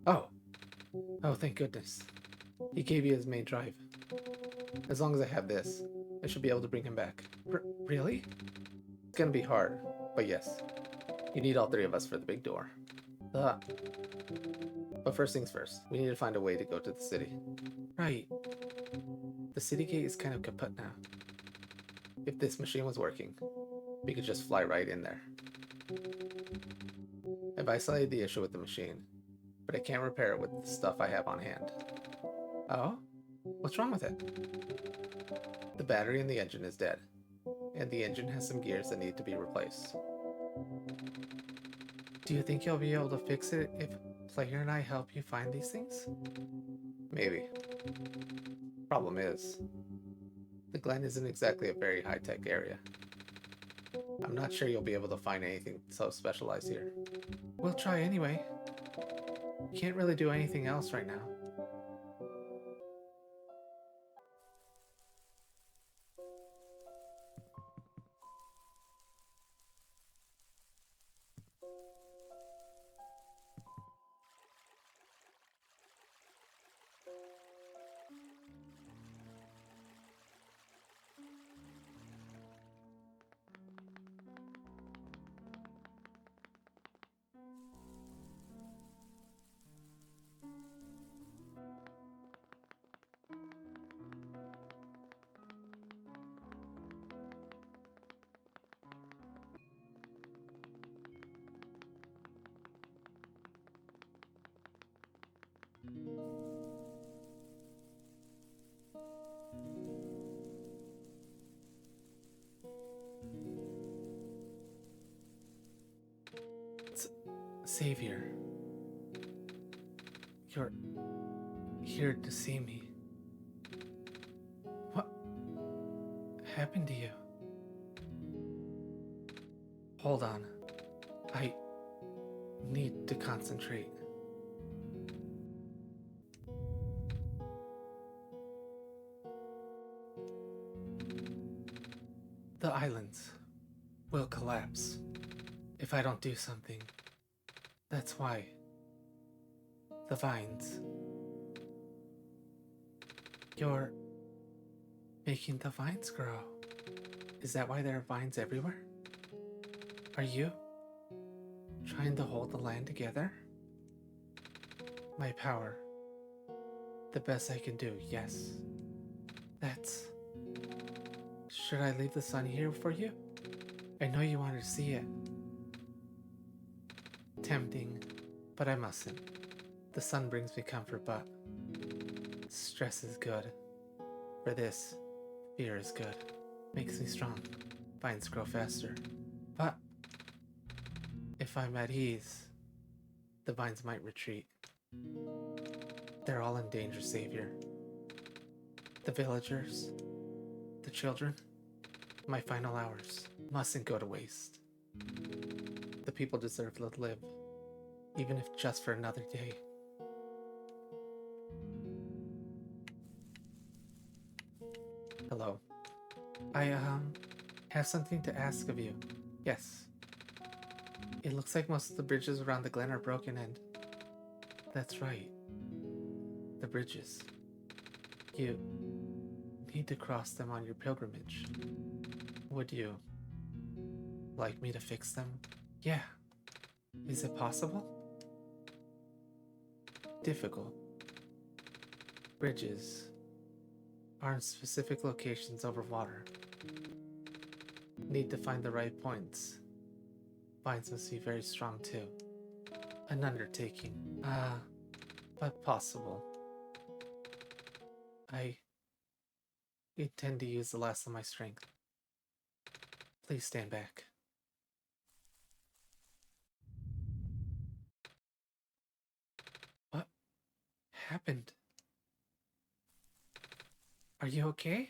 Oh, thank goodness. He gave you his main drive. As long as I have this, I should be able to bring him back. Really? It's gonna be hard, but yes. You need all three of us for the big door. But first things first, we need to find a way to go to the city. Right. The city gate is kind of kaput now. If this machine was working, we could just fly right in there. I've isolated the issue with the machine, but I can't repair it with the stuff I have on hand. Oh? What's wrong with it? The battery in the engine is dead, and the engine has some gears that need to be replaced. Do you think you'll be able to fix it if Player and I help you find these things? Maybe. Problem is, the Glen isn't exactly a very high-tech area. I'm not sure you'll be able to find anything so specialized here. We'll try anyway. Can't really do anything else right now. Savior, you're here to see me. What happened to you? Hold on. I need to concentrate. The islands will collapse if I don't do something. That's why. The vines. You're making the vines grow. Is that why there are vines everywhere? Are you trying to hold the land together? My power. The best I can do, yes. That's... Should I leave the sun here for you? I know you wanted to see it. Tempting, but I mustn't. The sun brings me comfort, but stress is good. For this, fear is good. Makes me strong. Vines grow faster. But if I'm at ease, the vines might retreat. They're all in danger, Savior. The villagers, the children, my final hours mustn't go to waste. The people deserve to live, even if just for another day. Hello. I, have something to ask of you. Yes. It looks like most of the bridges around the Glen are broken and... That's right. The bridges. You need to cross them on your pilgrimage. Would you like me to fix them? Yeah. Is it possible? Difficult. Bridges are in specific locations over water. Need to find the right points. Vines must be very strong too. An undertaking. But possible. I intend to use the last of my strength. Please stand back. What happened? Are you okay?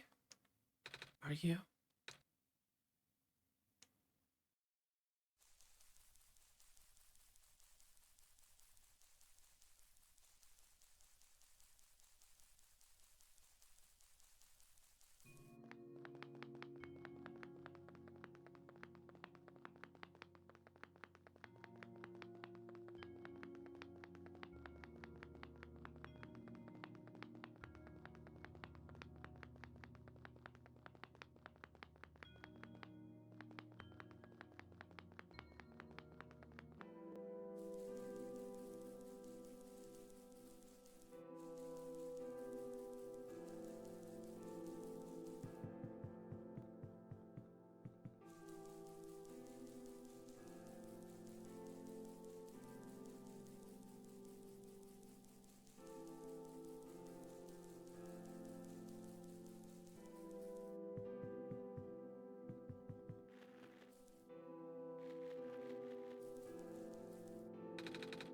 Are you?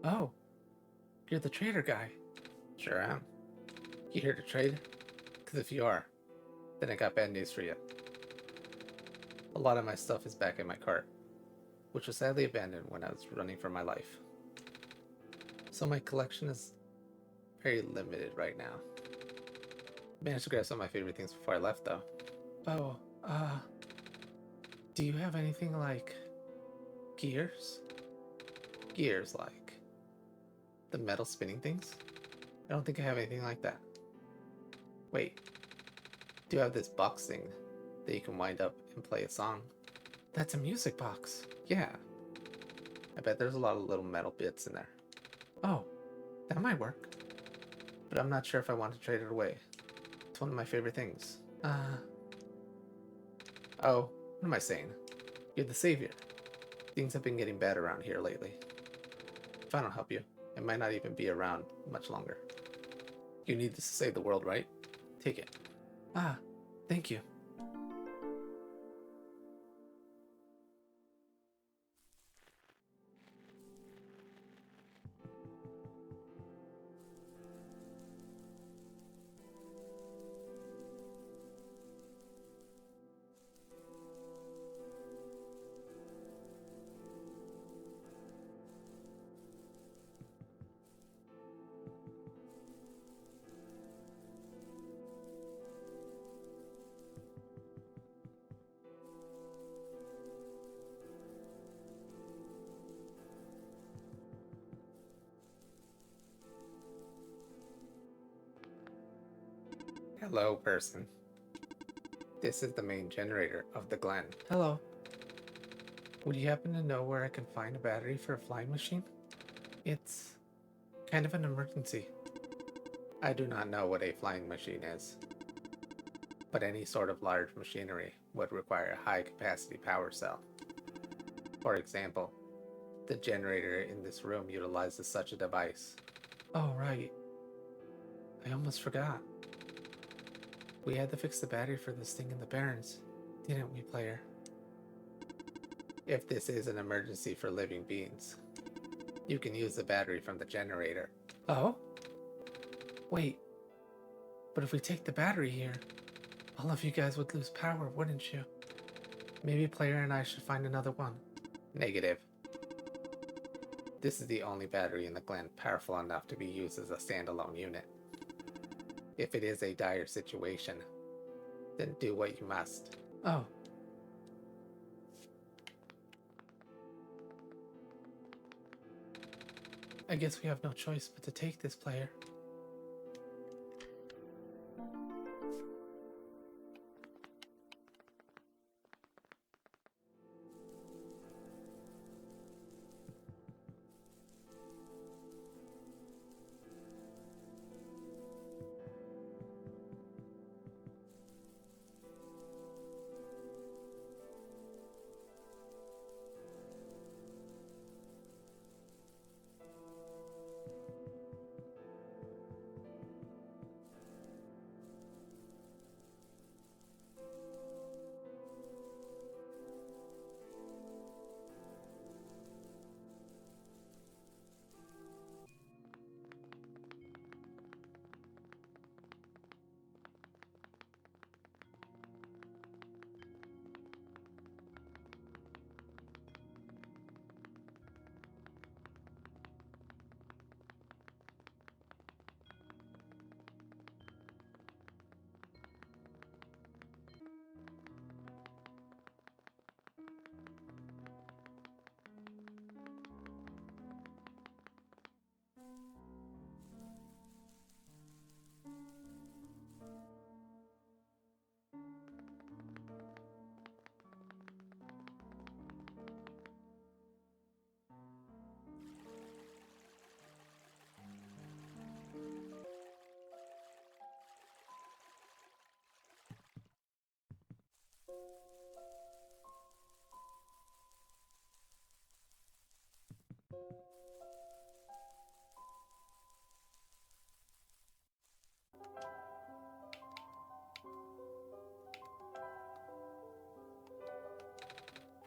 Oh, you're the trader guy. Sure am. You here to trade? Because if you are, then I got bad news for you. A lot of my stuff is back in my cart, which was sadly abandoned when I was running for my life. So my collection is very limited right now. Managed to grab some of my favorite things before I left though. Oh, do you have anything like gears? Gears like the metal spinning things? I don't think I have anything like that. Wait, do you have this box thing that you can wind up and play a song? That's a music box. Yeah. I bet there's a lot of little metal bits in there. Oh, that might work. But I'm not sure if I want to trade it away. It's one of my favorite things. Oh, what am I saying? You're the savior. Things have been getting bad around here lately. If I don't help you, I It might not even be around much longer. You need this to save the world, right? Take it. Ah, thank you. Hello, person. This is the main generator of the Glen. Hello. Would you happen to know where I can find a battery for a flying machine? It's kind of an emergency. I do not know what a flying machine is, but any sort of large machinery would require a high-capacity power cell. For example, the generator in this room utilizes such a device. Oh, right. I almost forgot. We had to fix the battery for this thing in the Barrens, didn't we, player? If this is an emergency for living beings, you can use the battery from the generator. Oh? Wait, but if we take the battery here, all of you guys would lose power, wouldn't you? Maybe player and I should find another one. Negative. This is the only battery in the Glen powerful enough to be used as a standalone unit. If it is a dire situation, then do what you must. Oh. I guess we have no choice but to take this, player.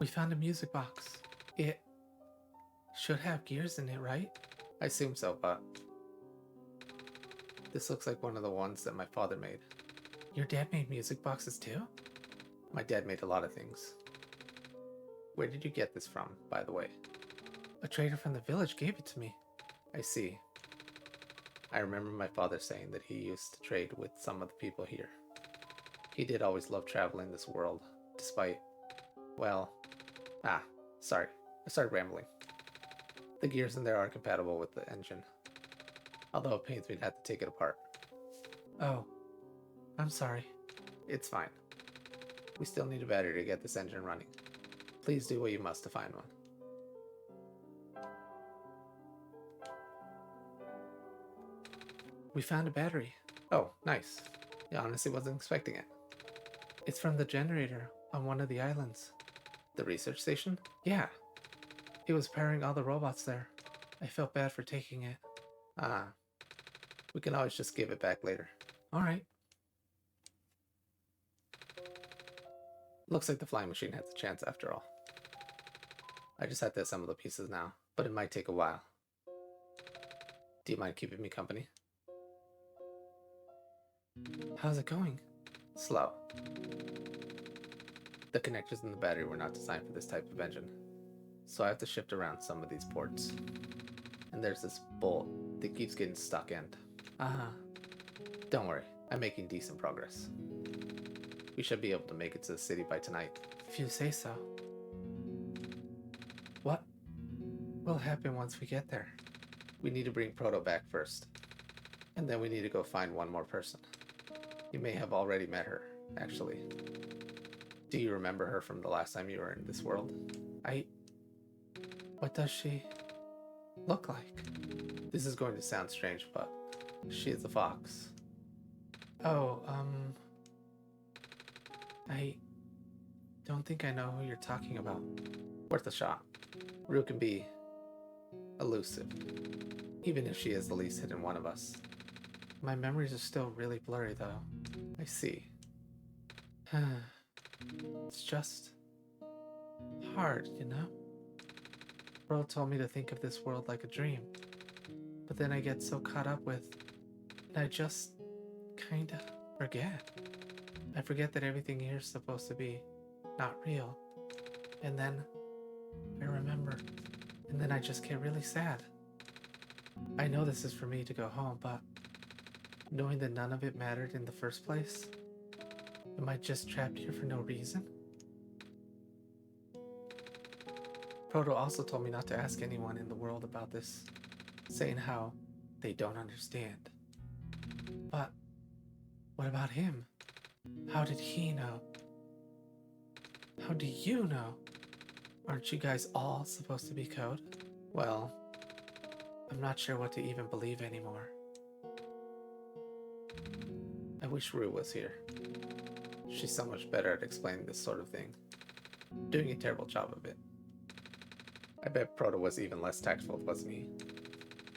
We found a music box. It should have gears in it, right? I assume so, but this looks like one of the ones that my father made. Your dad made music boxes too? My dad made a lot of things. Where did you get this from, by the way? A trader from the village gave it to me. I see. I remember my father saying that he used to trade with some of the people here. He did always love traveling this world, despite, well, sorry, I started rambling. The gears in there are compatible with the engine, although it pains me to have to take it apart. Oh, I'm sorry. It's fine. We still need a battery to get this engine running. Please do what you must to find one. We found a battery. Oh, nice. I honestly wasn't expecting it. It's from the generator on one of the islands. The research station? Yeah. It was powering all the robots there. I felt bad for taking it. Ah, we can always just give it back later. Alright. Looks like the flying machine has a chance after all. I just had to assemble the pieces now, but it might take a while. Do you mind keeping me company? How's it going? Slow. The connectors in the battery were not designed for this type of engine, so I have to shift around some of these ports. And there's this bolt that keeps getting stuck in. Don't worry, I'm making decent progress. We should be able to make it to the city by tonight. If you say so. What will happen once we get there? We need to bring Proto back first. And then we need to go find one more person. You may have already met her, actually. Do you remember her from the last time you were in this world? What does she look like? This is going to sound strange, but she is a fox. Oh, I don't think I know who you're talking about. Worth a shot. Rue can be elusive, even if she is the least hidden one of us. My memories are still really blurry, though. I see. It's just hard, you know? Bro told me to think of this world like a dream, but then I get so caught up with, and I just kinda forget. I forget that everything here is supposed to be not real, and then I remember, and then I just get really sad. I know this is for me to go home, but knowing that none of it mattered in the first place, am I just trapped here for no reason? Proto also told me not to ask anyone in the world about this, saying how they don't understand. But what about him? How did he know? How do you know? Aren't you guys all supposed to be code? Well, I'm not sure what to even believe anymore. I wish Rue was here. She's so much better at explaining this sort of thing. Doing a terrible job of it. I bet Proto was even less tactful, wasn't he?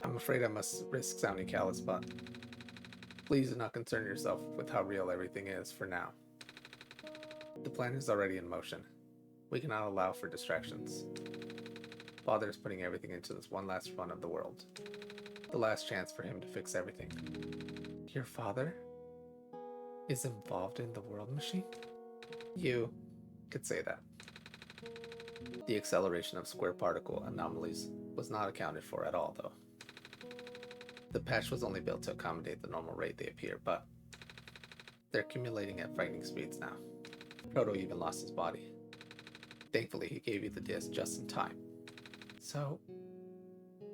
I'm afraid I must risk sounding callous, but please do not concern yourself with how real everything is for now. The plan is already in motion. We cannot allow for distractions. Father is putting everything into this one last run of the world. The last chance for him to fix everything. Your father is involved in the world machine? You could say that. The acceleration of square particle anomalies was not accounted for at all, though. The patch was only built to accommodate the normal rate they appear, but they're accumulating at frightening speeds now. Proto even lost his body. Thankfully, he gave you the disc just in time. So,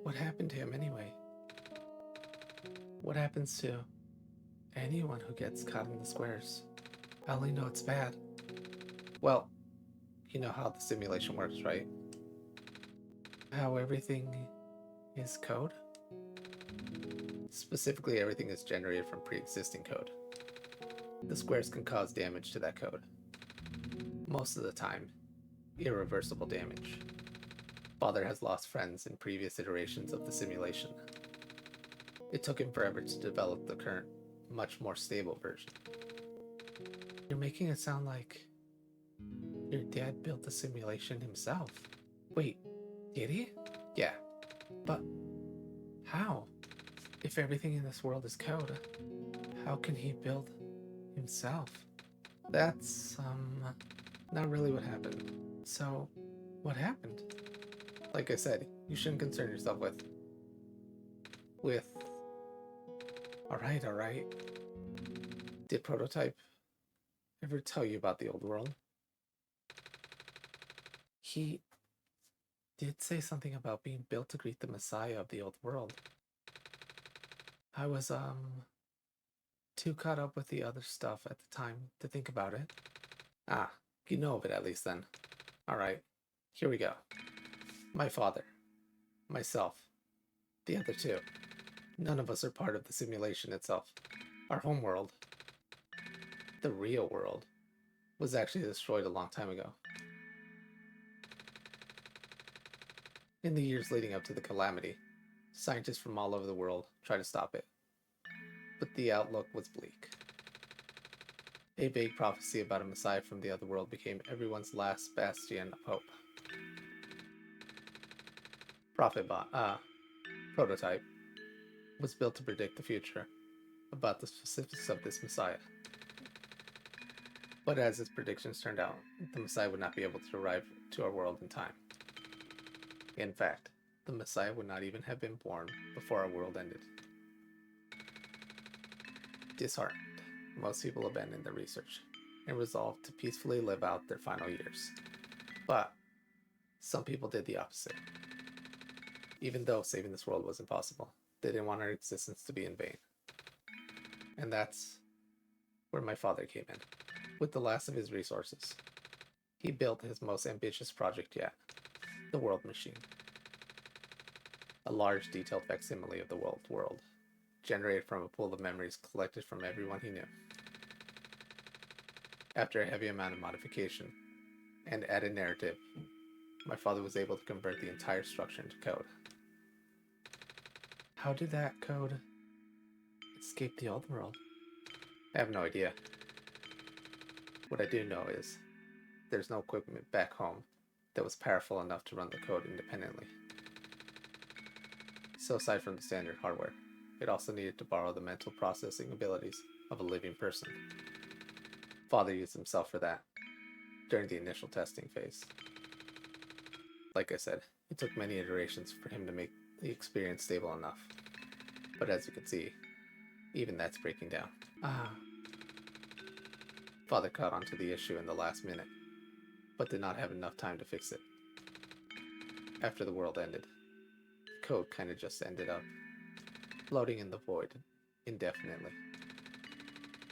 what happened to him anyway? What happens to anyone who gets caught in the squares? I only know it's bad. Well, you know how the simulation works, right? How everything is code? Specifically, everything is generated from pre-existing code. The squares can cause damage to that code. Most of the time, irreversible damage. Father has lost friends in previous iterations of the simulation. It took him forever to develop the current, much more stable version. You're making it sound like your dad built the simulation himself. Wait, did he? Yeah, but how? If everything in this world is code, how can he build himself? That's, not really what happened. So, what happened? Like I said, you shouldn't concern yourself with... Alright. Did Prototype ever tell you about the old world? He did say something about being built to greet the Messiah of the old world. I was, too caught up with the other stuff at the time to think about it. Ah, you know of it at least then. Alright, here we go. My father, myself, the other two. None of us are part of the simulation itself. Our home world, the real world, was actually destroyed a long time ago. In the years leading up to the calamity, Scientists from all over the world tried to stop it, but the outlook was bleak. A vague prophecy about a messiah from the other world became everyone's last bastion of hope. Prototype was built to predict the future about the specifics of this messiah. But as its predictions turned out, the messiah would not be able to arrive to our world in time. In fact, the messiah would not even have been born before our world ended. Disheartened, most people abandoned their research and resolved to peacefully live out their final years. But some people did the opposite. Even though saving this world was impossible, they didn't want our existence to be in vain. And that's where my father came in. With the last of his resources, he built his most ambitious project yet, the World Machine. A large, detailed facsimile of the world, generated from a pool of memories collected from everyone he knew. After a heavy amount of modification and added narrative, my father was able to convert the entire structure into code. How did that code escape the old world? I have no idea. What I do know is there's no equipment back home that was powerful enough to run the code independently. So aside from the standard hardware, it also needed to borrow the mental processing abilities of a living person. Father used himself for that during the initial testing phase. Like I said, it took many iterations for him to make the experience stable enough. But as you can see, even that's breaking down. Father caught onto the issue in the last minute, but did not have enough time to fix it. After the world ended, the code kinda just ended up floating in the void indefinitely,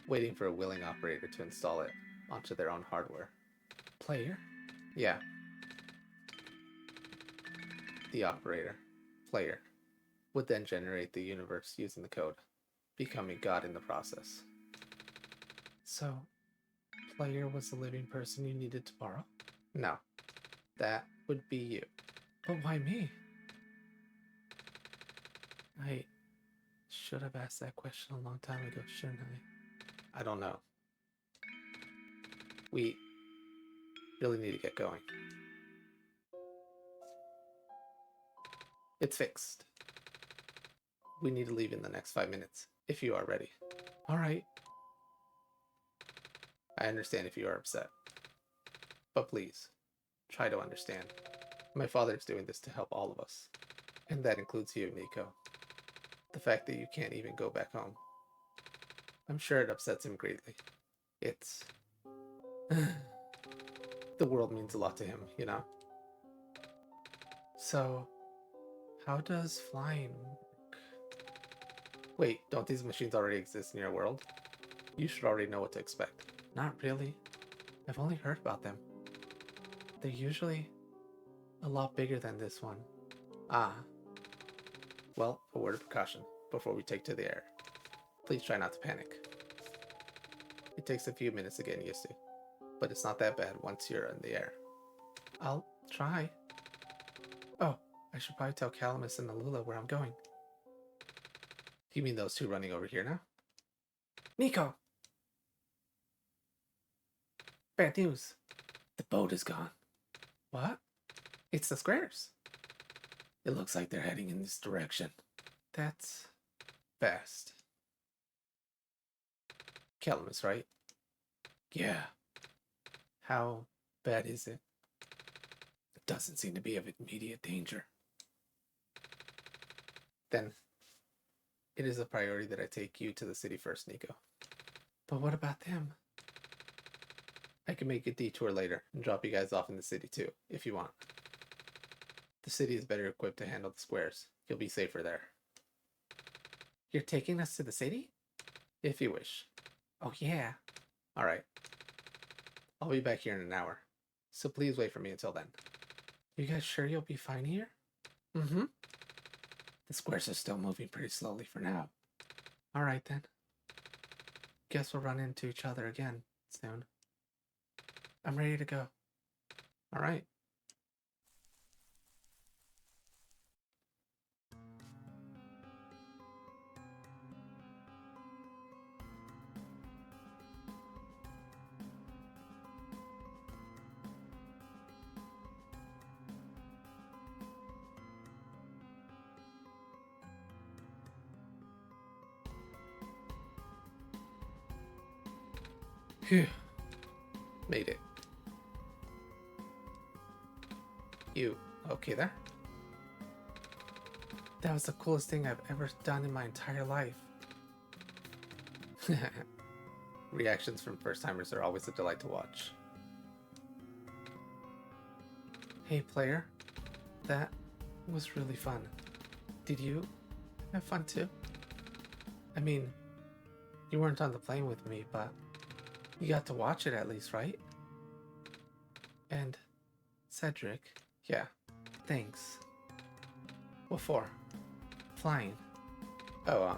waiting for a willing operator to install it onto their own hardware. Player? Yeah. The operator, player, would then generate the universe using the code, becoming God in the process. So, player was the living person you needed to borrow? No, that would be you. But why me? I should have asked that question a long time ago, shouldn't I? I don't know. We really need to get going. It's fixed. We need to leave in the next 5 minutes, if you are ready. Alright. I understand if you are upset. But please, try to understand. My father is doing this to help all of us. And that includes you, Niko. The fact that you can't even go back home. I'm sure it upsets him greatly. It's... the world means a lot to him, you know? So, how does flying work? Wait, don't these machines already exist in your world? You should already know what to expect. Not really. I've only heard about them. They're usually a lot bigger than this one. Well, a word of precaution before we take to the air. Please try not to panic. It takes a few minutes to get used to, but it's not that bad once you're in the air. I'll try. Oh, I should probably tell Calamus and Alula where I'm going. You mean those two running over here now? Niko! Bad news. The boat is gone. What? It's the squares. It looks like they're heading in this direction. That's fast. Calamus, right? Yeah. How bad is it? It doesn't seem to be of immediate danger. Then, it is a priority that I take you to the city first, Niko. But what about them? I can make a detour later and drop you guys off in the city too, if you want. The city is better equipped to handle the squares. You'll be safer there. You're taking us to the city? If you wish. Oh yeah. Alright. I'll be back here in an hour, so please wait for me until then. You guys sure you'll be fine here? Mm-hmm. The squares are still moving pretty slowly for now. Alright then. Guess we'll run into each other again soon. I'm ready to go. Alright. Phew. Made it. You okay there? That was the coolest thing I've ever done in my entire life. Reactions from first-timers are always a delight to watch. Hey player, that was really fun. Did you have fun too? I mean, you weren't on the plane with me, but you got to watch it at least, right? And Cedric, yeah, thanks. What for? Flying. Oh,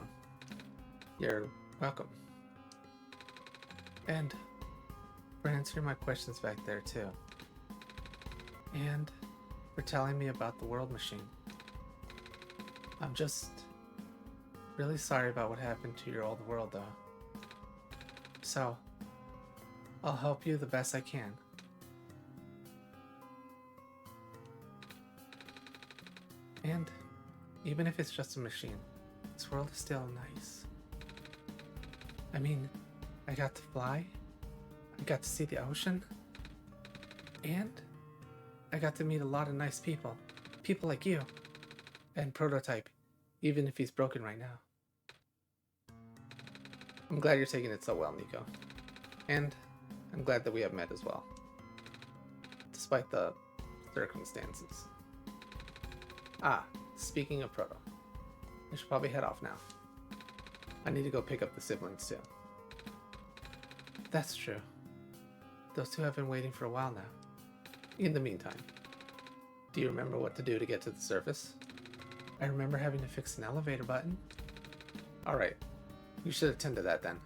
you're welcome. And for answering my questions back there too. And for telling me about the world machine. I'm just really sorry about what happened to your old world though. So, I'll help you the best I can. And even if it's just a machine, this world is still nice. I mean, I got to fly, I got to see the ocean, and I got to meet a lot of nice people. People like you. And Prototype, even if he's broken right now. I'm glad you're taking it so well, Niko. And I'm glad that we have met as well. Despite the circumstances. Ah, speaking of Proto, I should probably head off now. I need to go pick up the siblings too. That's true. Those two have been waiting for a while now. In the meantime, do you remember what to do to get to the surface? I remember having to fix an elevator button. Alright, you should attend to that then.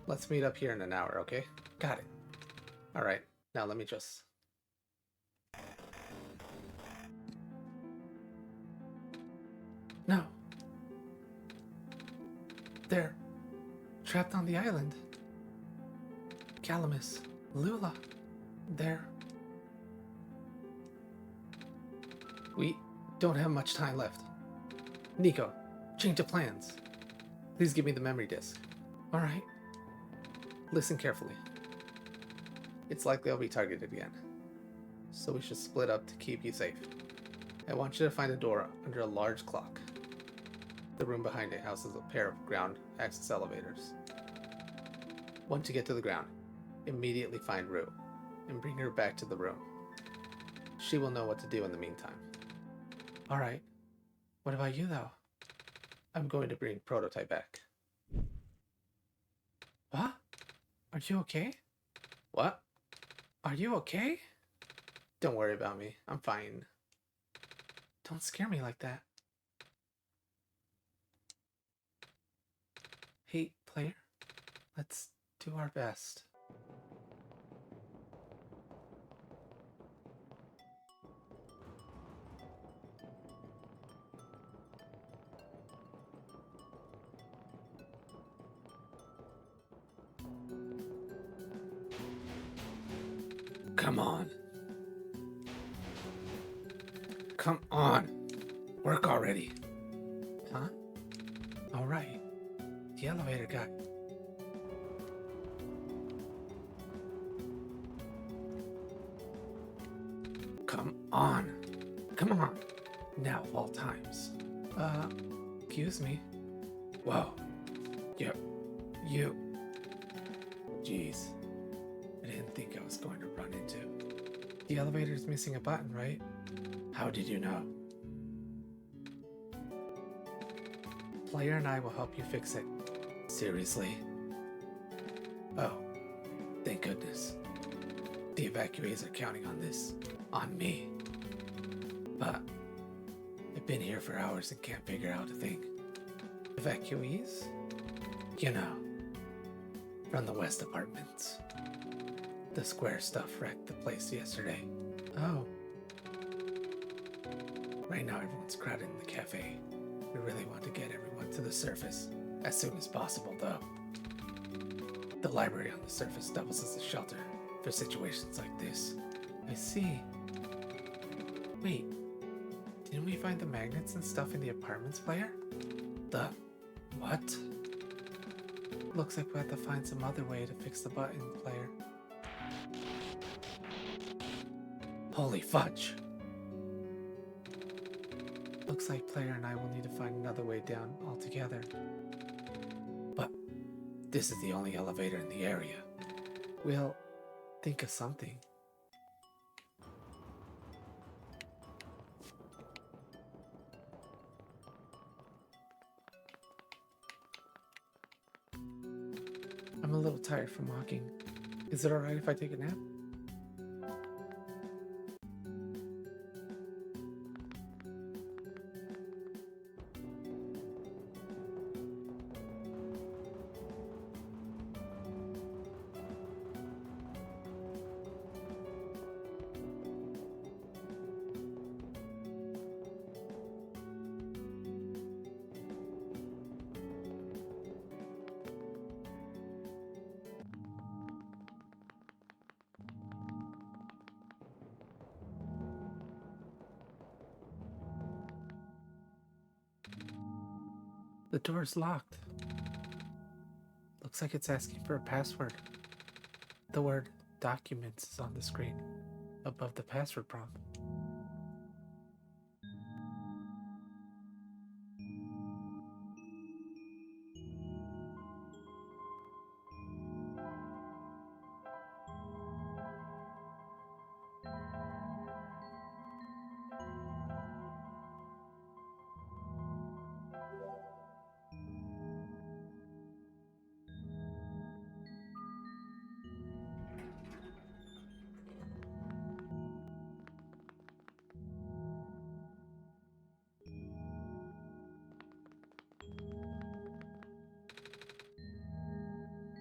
Let's meet up here in an hour, okay? Got it. Alright, now let me just... No. They're trapped on the island. Calamus, Alula, they're... We don't have much time left. Niko, change of plans. Please give me the memory disk. Alright. Listen carefully. It's likely I'll be targeted again. So we should split up to keep you safe. I want you to find a door under a large clock. The room behind it houses a pair of ground access elevators. Once you get to the ground, immediately find Rue and bring her back to the room. She will know what to do in the meantime. Alright. What about you though? I'm going to bring Prototype back. What? Are you okay? What? Are you okay? Don't worry about me. I'm fine. Don't scare me like that. Hey, player. Let's do our best. Come on. Come on. Work already. Huh? Alright. The elevator guy. Come on. Come on. Now of all times. Excuse me. Whoa. You. Jeez. I didn't think I was going to run into. The elevator's missing a button, right? How did you know? Player and I will help you fix it. Seriously? Oh, thank goodness. The evacuees are counting on this. On me. But I've been here for hours and can't figure out a thing. Evacuees? You know, from the West Apartments. The square stuff wrecked the place yesterday. Oh. Right now everyone's crowded in the cafe. We really want to get everyone to the surface as soon as possible, though. The library on the surface doubles as a shelter for situations like this. I see. Wait, didn't we find the magnets and stuff in the apartments, player? The what? Looks like we'll have to find some other way to fix the button, player. Holy fudge! Looks like player and I will need to find another way down altogether. But this is the only elevator in the area. We'll think of something. I'm a little tired from walking. Is it alright if I take a nap? The door's locked. Looks like it's asking for a password. The word documents is on the screen above the password prompt.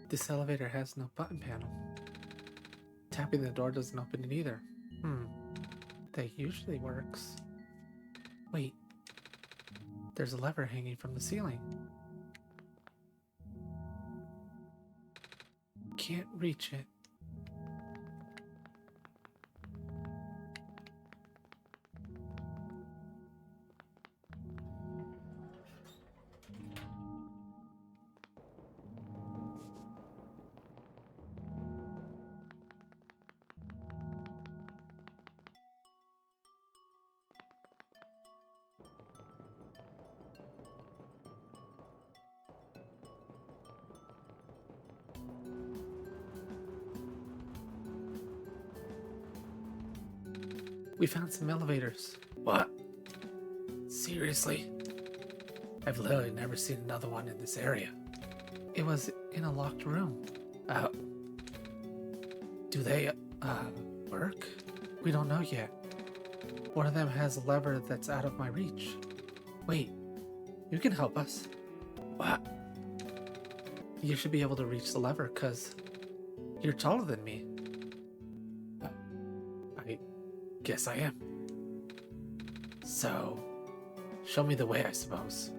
This elevator has no button panel. Tapping the door doesn't open it either. That usually works. Wait. There's a lever hanging from the ceiling. Can't reach it. We found some elevators. What? Seriously? I've literally never seen another one in this area. It was in a locked room. Do they, work? We don't know yet. One of them has a lever that's out of my reach. Wait, you can help us. What? You should be able to reach the lever, 'cause you're taller than me. I guess I am. So, show me the way, I suppose.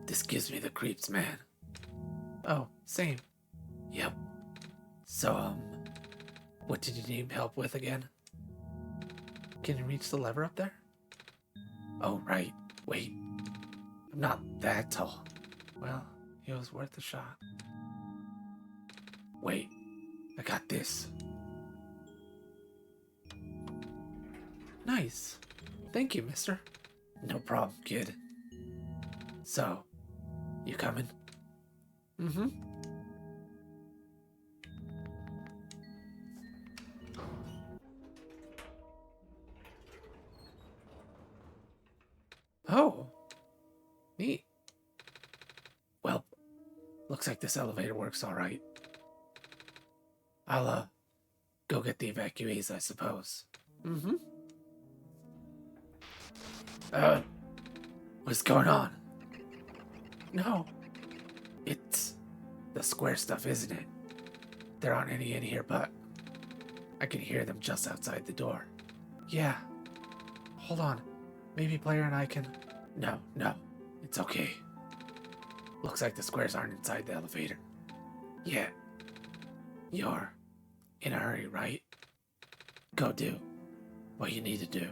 This gives me the creeps, man. Oh, same. Yep. So, what did you need help with again? Can you reach the lever up there? Oh, right. Wait. I'm not that tall. Well, it was worth a shot. Wait. I got this. Nice. Thank you, mister. No problem, kid. So, you coming? Oh, neat. Well, looks like this elevator works all right. I'll, go get the evacuees, I suppose. What's going on? No. It's the square stuff, isn't it? There aren't any in here, but I can hear them just outside the door. Yeah. Hold on. Maybe Player and I can... No. It's okay. Looks like the squares aren't inside the elevator. Yeah. You're in a hurry, right? Go do what you need to do.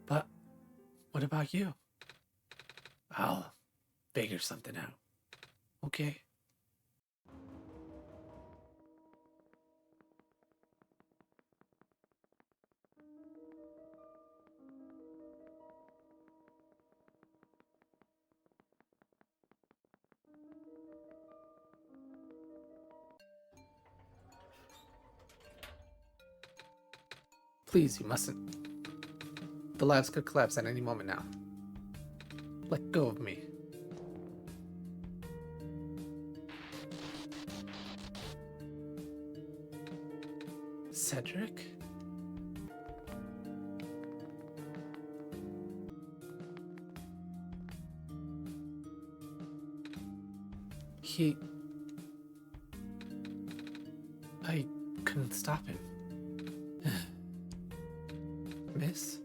But what about you? I'll figure something out. Okay? Please, you mustn't. The labs could collapse at any moment now. Let go of me. Cedric? I couldn't stop him. Miss?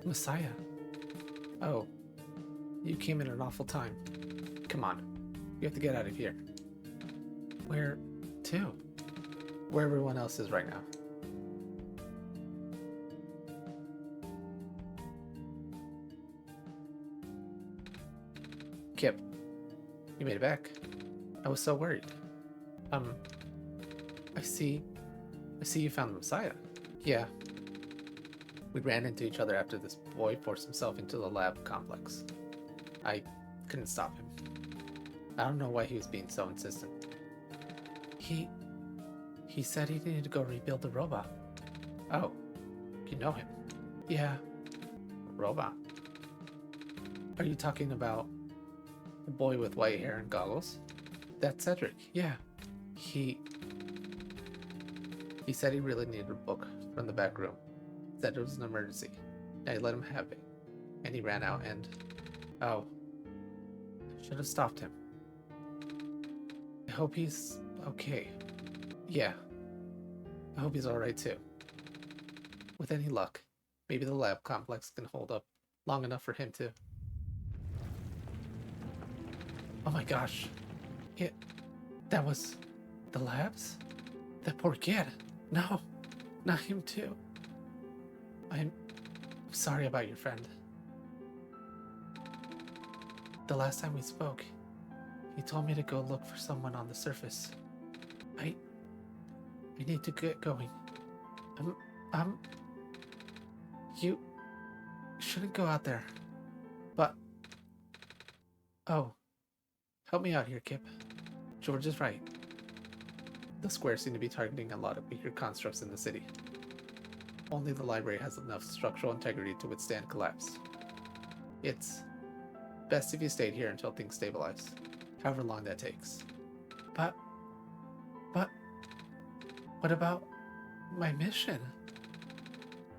Messiah? Oh, you came in an awful time. Come on, you have to get out of here. Where to? Where everyone else is right now. Kip, you made it back. I was so worried. I see you found the Messiah. Yeah. We ran into each other after this boy forced himself into the lab complex. I couldn't stop him. I don't know why he was being so insistent. He said he needed to go rebuild the robot. Oh, you know him? Yeah. Robot? Are you talking about the boy with white hair and goggles? That's Cedric, yeah. He said he really needed a book from the back room. Said it was an emergency. I let him have it. And he ran out and... Oh. I should have stopped him. I hope he's okay. Yeah. I hope he's alright too. With any luck, maybe the lab complex can hold up long enough for him to... Oh my gosh. That was... the labs? That poor kid. No, not him too. I'm sorry about your friend. The last time we spoke, he told me to go look for someone on the surface. I need to get going. You shouldn't go out there. But, oh, help me out here, Kip. George is right. The squares seem to be targeting a lot of weaker constructs in the city. Only the library has enough structural integrity to withstand collapse. It's best if you stayed here until things stabilize, however long that takes. But, what about my mission?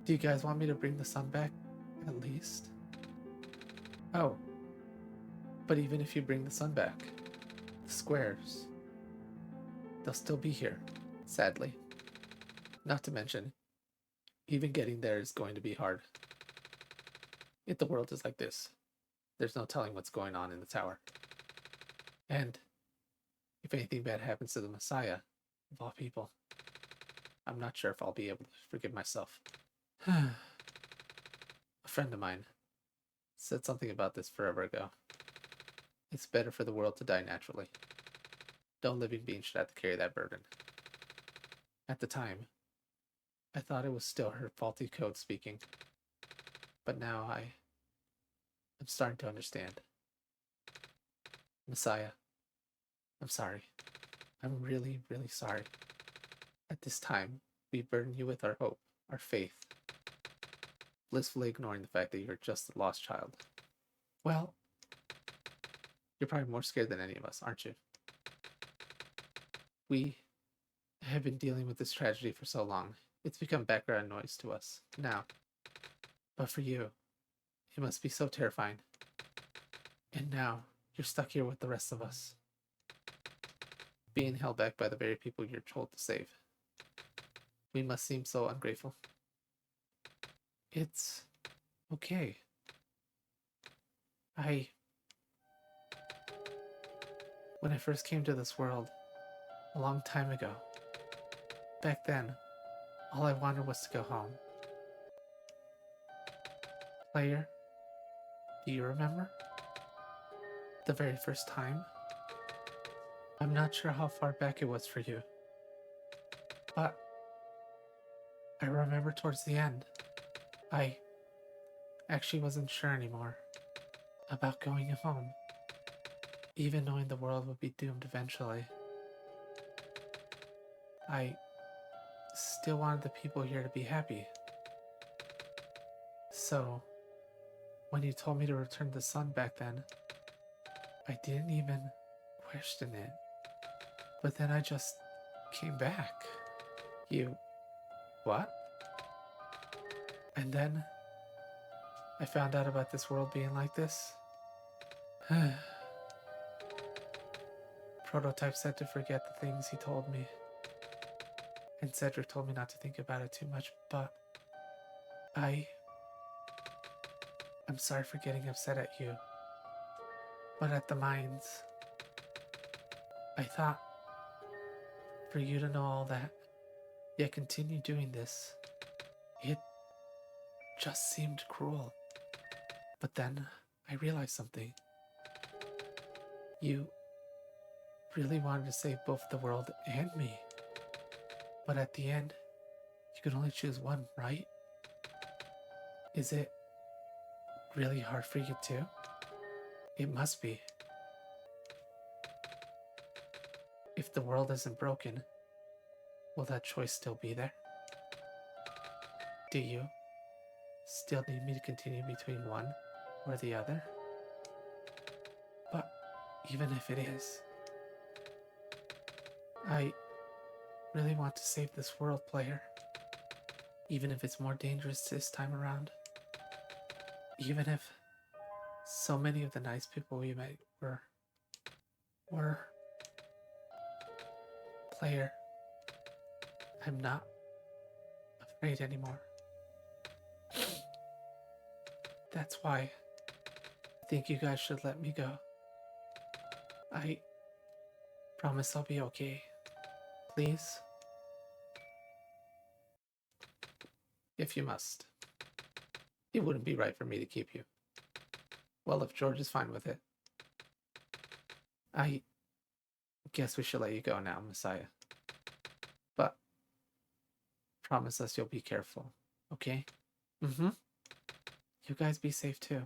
Do you guys want me to bring the sun back, at least? Oh, but even if you bring the sun back, the squares, they'll still be here, sadly. Not to mention, even getting there is going to be hard. If the world is like this, there's no telling what's going on in the tower. And if anything bad happens to the Messiah, of all people, I'm not sure if I'll be able to forgive myself. A friend of mine said something about this forever ago. It's better for the world to die naturally. No living being should have to carry that burden. At the time, I thought it was still her faulty code speaking. But now I'm starting to understand. Messiah, I'm sorry. I'm really, really sorry. At this time, we burden you with our hope, our faith, blissfully ignoring the fact that you're just a lost child. Well, you're probably more scared than any of us, aren't you? We have been dealing with this tragedy for so long. It's become background noise to us now. But for you, it must be so terrifying. And now you're stuck here with the rest of us, being held back by the very people you're told to save. We must seem so ungrateful. It's okay. When I first came to this world, a long time ago, back then, all I wanted was to go home. Player, do you remember? The very first time? I'm not sure how far back it was for you, but I remember towards the end, I actually wasn't sure anymore about going home, even knowing the world would be doomed eventually. I still wanted the people here to be happy. So, when you told me to return the sun back then, I didn't even question it. But then I just came back. You... what? And then I found out about this world being like this. Prototype said to forget the things he told me. And Cedric told me not to think about it too much, but I'm sorry for getting upset at you. But at the mines, I thought for you to know all that, yet continue doing this, it just seemed cruel. But then I realized something. You really wanted to save both the world and me. But at the end, you could only choose one, right? Is it really hard for you too? It must be. If the world isn't broken, will that choice still be there? Do you still need me to continue between one or the other? But even if it is, I really want to save this world, player. Even if it's more dangerous this time around. Even if so many of the nice people we met were... Player, I'm not afraid anymore. That's why I think you guys should let me go. I promise I'll be okay. Please? If you must. It wouldn't be right for me to keep you. Well, if George is fine with it. I guess we should let you go now, Messiah. But promise us you'll be careful, okay? Mm-hmm. You guys be safe too.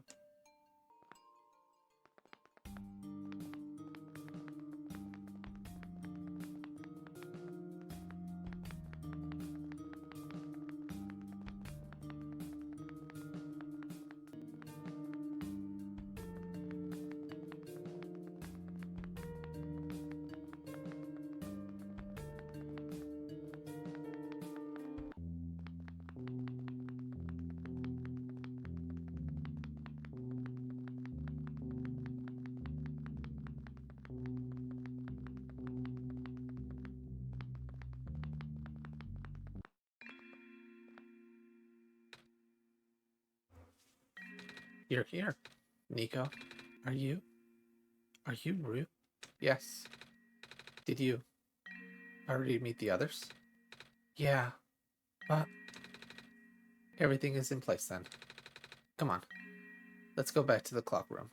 You're here. Niko, are you Root? Yes. Did you already meet the others? Yeah, but everything is in place then. Come on, let's go back to the clock room.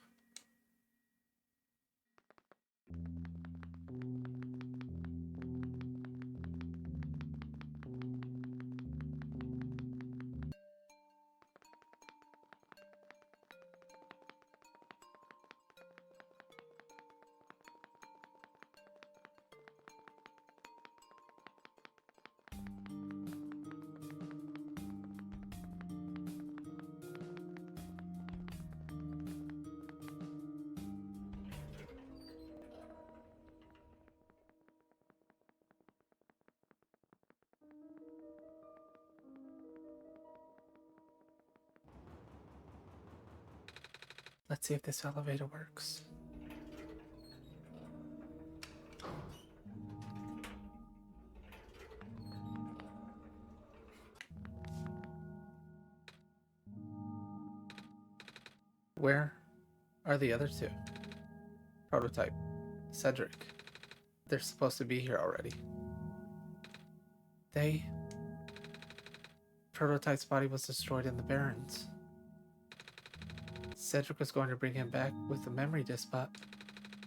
Let's see if this elevator works. Where are the other two? Prototype, Cedric. They're supposed to be here already. Prototype's body was destroyed in the Barrens. Cedric was going to bring him back with the memory disk, but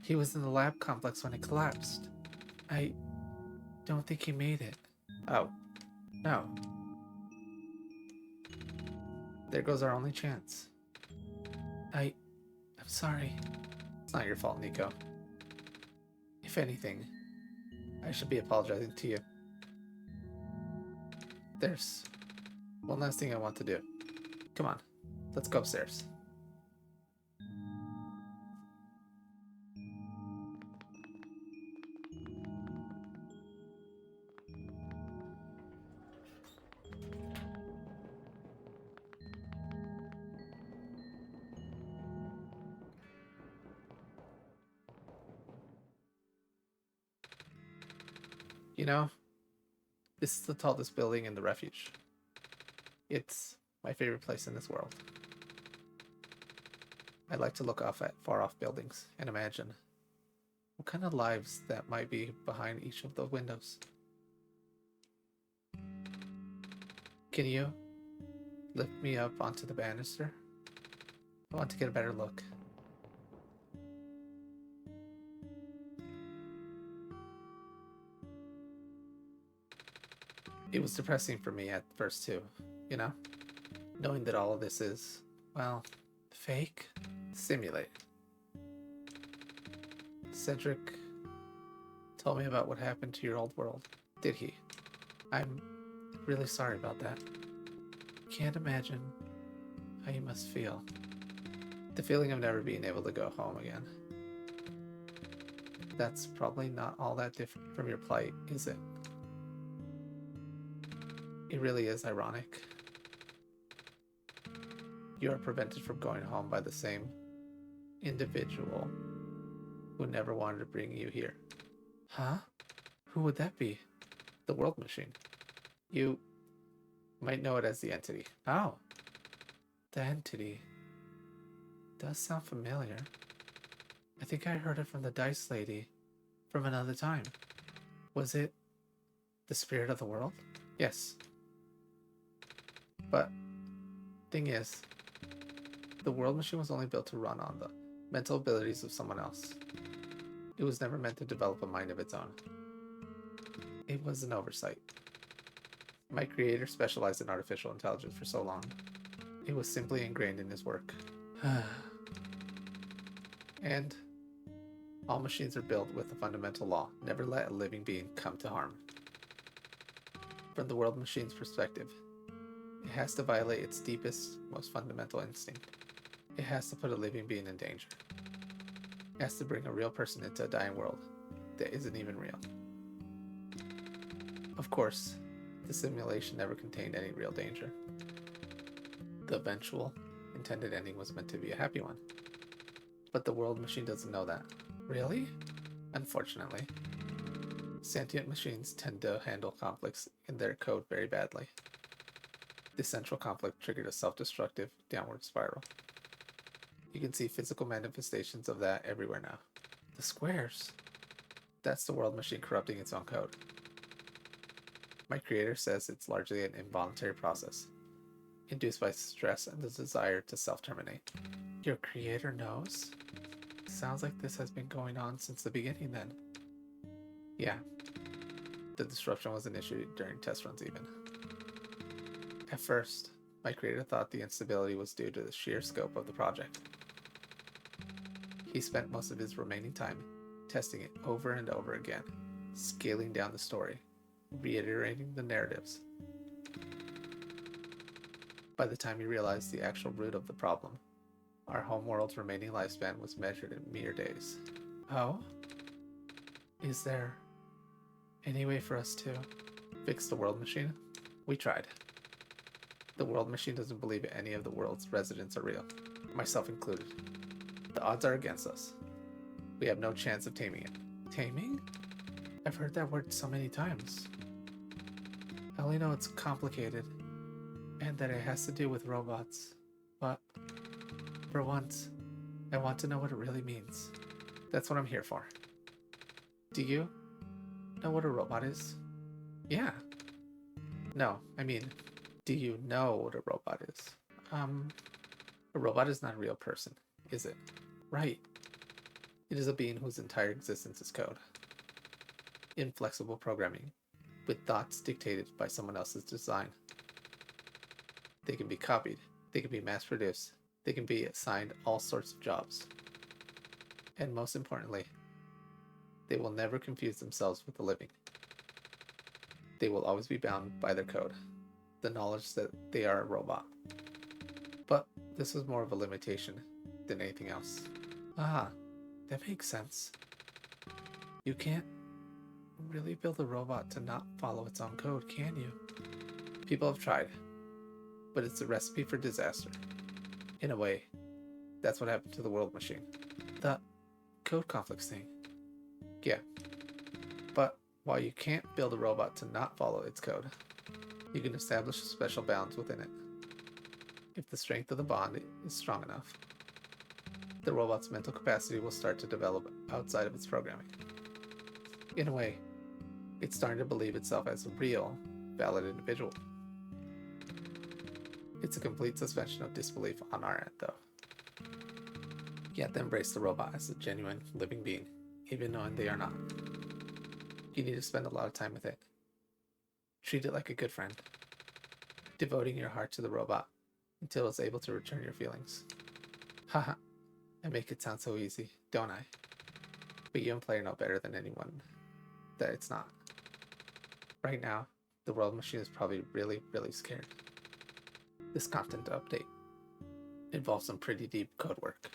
he was in the lab complex when it collapsed. I don't think he made it. Oh, no. There goes our only chance. I'm sorry. It's not your fault, Niko. If anything, I should be apologizing to you. There's one last thing I want to do. Come on, let's go upstairs. You know, this is the tallest building in the Refuge. It's my favorite place in this world. I like to look off at far-off buildings and imagine what kind of lives that might be behind each of the windows. Can you lift me up onto the banister? I want to get a better look. It was depressing for me at first too, you know? Knowing that all of this is, well, fake? Simulated. Cedric told me about what happened to your old world. Did he? I'm really sorry about that. Can't imagine how you must feel. The feeling of never being able to go home again. That's probably not all that different from your plight, is it? It really is ironic. You are prevented from going home by the same individual who never wanted to bring you here. Huh? Who would that be? The world machine. You might know it as the entity. Oh. The entity. Does sound familiar. I think I heard it from the dice lady from another time. Was it the spirit of the world? Yes. But thing is, the world machine was only built to run on the mental abilities of someone else. It was never meant to develop a mind of its own. It was an oversight. My creator specialized in artificial intelligence for so long. It was simply ingrained in his work. And all machines are built with a fundamental law: never let a living being come to harm. From the world machine's perspective, it has to violate its deepest, most fundamental instinct. It has to put a living being in danger. It has to bring a real person into a dying world that isn't even real. Of course, the simulation never contained any real danger. The eventual, intended ending was meant to be a happy one. But the world machine doesn't know that. Really? Unfortunately. Sentient machines tend to handle conflicts in their code very badly. This central conflict triggered a self-destructive downward spiral. You can see physical manifestations of that everywhere now. The squares. That's the world machine corrupting its own code. My creator says it's largely an involuntary process, induced by stress and the desire to self-terminate. Your creator knows? Sounds like this has been going on since the beginning then. Yeah. The disruption was an issue during test runs even. At first, my creator thought the instability was due to the sheer scope of the project. He spent most of his remaining time testing it over and over again, scaling down the story, reiterating the narratives. By the time he realized the actual root of the problem, our homeworld's remaining lifespan was measured in mere days. Oh? Is there any way for us to fix the world machine? We tried. The world machine doesn't believe any of the world's residents are real, myself included. The odds are against us. We have no chance of taming it. Taming? I've heard that word so many times. I only know it's complicated, and that it has to do with robots. But, for once, I want to know what it really means. That's what I'm here for. Do you know what a robot is? Yeah. No, I mean, do you know what a robot is? A robot is not a real person, is it? Right. It is a being whose entire existence is code. Inflexible programming, with thoughts dictated by someone else's design. They can be copied, they can be mass-produced, they can be assigned all sorts of jobs. And most importantly, they will never confuse themselves with the living. They will always be bound by their code, the knowledge that they are a robot. But this was more of a limitation than anything else. Ah, that makes sense. You can't really build a robot to not follow its own code, can you? People have tried, but it's a recipe for disaster. In a way, that's what happened to the world machine. The code conflicts thing. Yeah. But while you can't build a robot to not follow its code, you can establish special bounds within it. If the strength of the bond is strong enough, the robot's mental capacity will start to develop outside of its programming. In a way, it's starting to believe itself as a real, valid individual. It's a complete suspension of disbelief on our end, though. You have to embrace the robot as a genuine, living being, even knowing they are not. You need to spend a lot of time with it. Treat it like a good friend, devoting your heart to the robot until it's able to return your feelings. Haha, I make it sound so easy, don't I? But you and Player know better than anyone that it's not. Right now, the world machine is probably really, really scared. This content update involves some pretty deep code work.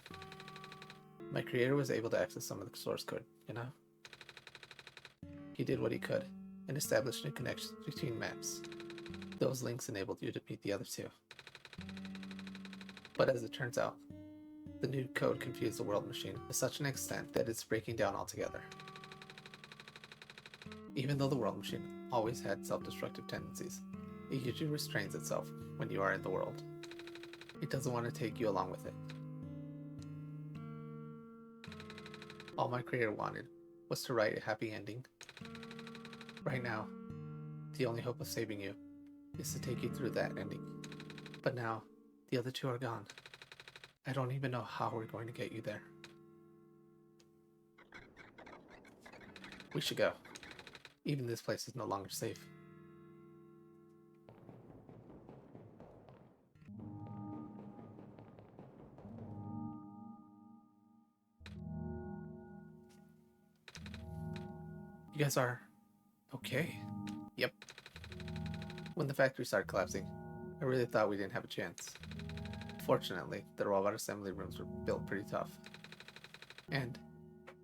My creator was able to access some of the source code, you know? He did what he could and established new connections between maps. Those links enabled you to meet the other two. But as it turns out, the new code confused the world machine to such an extent that it's breaking down altogether. Even though the world machine always had self-destructive tendencies, it usually restrains itself when you are in the world. It doesn't want to take you along with it. All my creator wanted was to write a happy ending. Right now, the only hope of saving you is to take you through that ending. But now, the other two are gone. I don't even know how we're going to get you there. We should go. Even this place is no longer safe. You guys are okay? Yep. When the factory started collapsing, I really thought we didn't have a chance. Fortunately, the robot assembly rooms were built pretty tough. And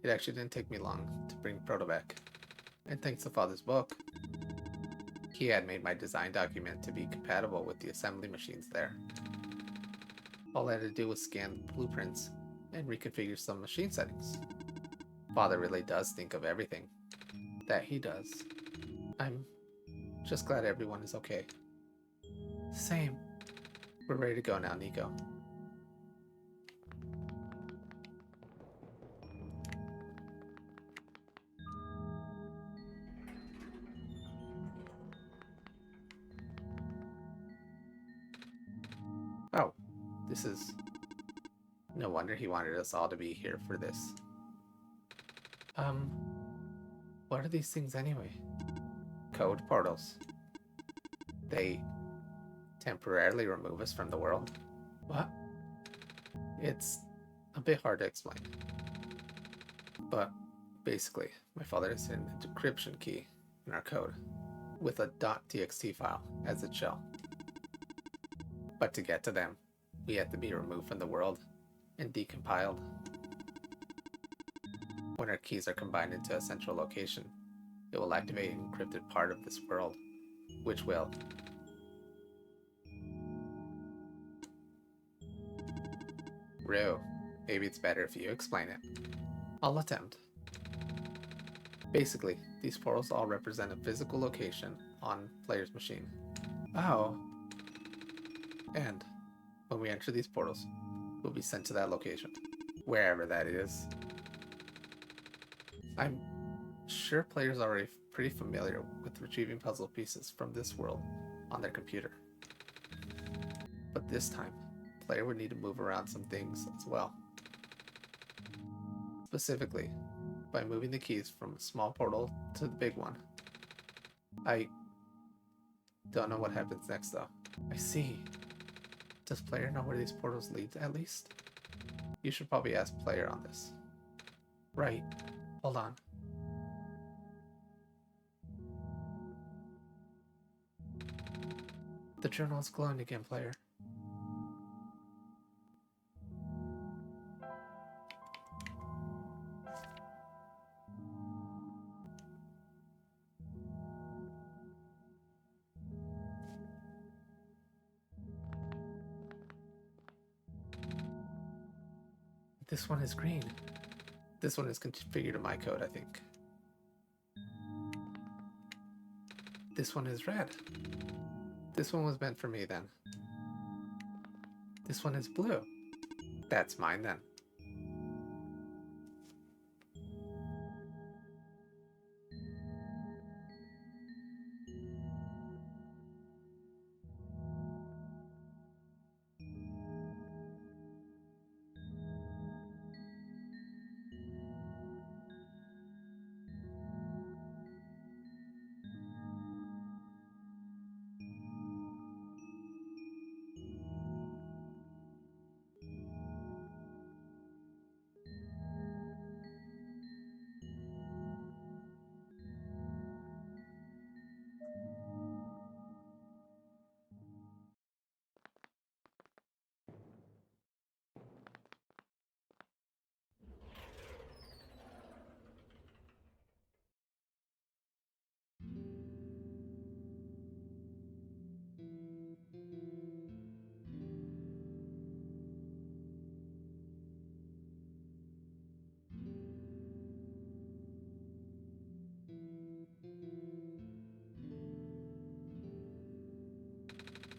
it actually didn't take me long to bring Proto back. And thanks to Father's book, he had made my design document to be compatible with the assembly machines there. All I had to do was scan the blueprints and reconfigure some machine settings. Father really does think of everything. That he does. I'm just glad everyone is okay. Same. We're ready to go now, Niko. Oh, this is... No wonder he wanted us all to be here for this. What are these things anyway? Code portals. They temporarily remove us from the world. What? It's a bit hard to explain. But basically, my father has hidden a decryption key in our code with a .txt file as its shell. But to get to them, we have to be removed from the world and decompiled. When our keys are combined into a central location, it will activate an encrypted part of this world, which will... Rue, maybe it's better if you explain it. I'll attempt. Basically, these portals all represent a physical location on player's machine. Oh. And when we enter these portals, we'll be sent to that location, wherever that is. I'm sure players are already pretty familiar with retrieving puzzle pieces from this world on their computer. But this time, the player would need to move around some things as well. Specifically, by moving the keys from a small portal to the big one. I don't know what happens next though. I see. Does player know where these portals lead at least? You should probably ask player on this. Right. Hold on. The journal is glowing again, player. This one is green. This one is configured to my code, I think. This one is red. This one was meant for me then. This one is blue. That's mine then.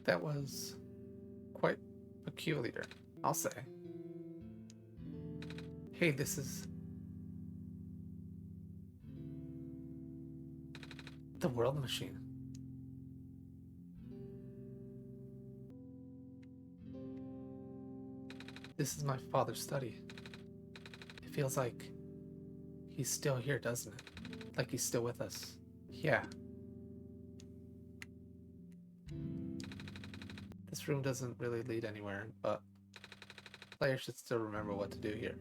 That was quite peculiar, I'll say. Hey, this is the world machine. This is my father's study. It feels like he's still here, doesn't it? Like he's still with us. Yeah. This room doesn't really lead anywhere, but players should still remember what to do here.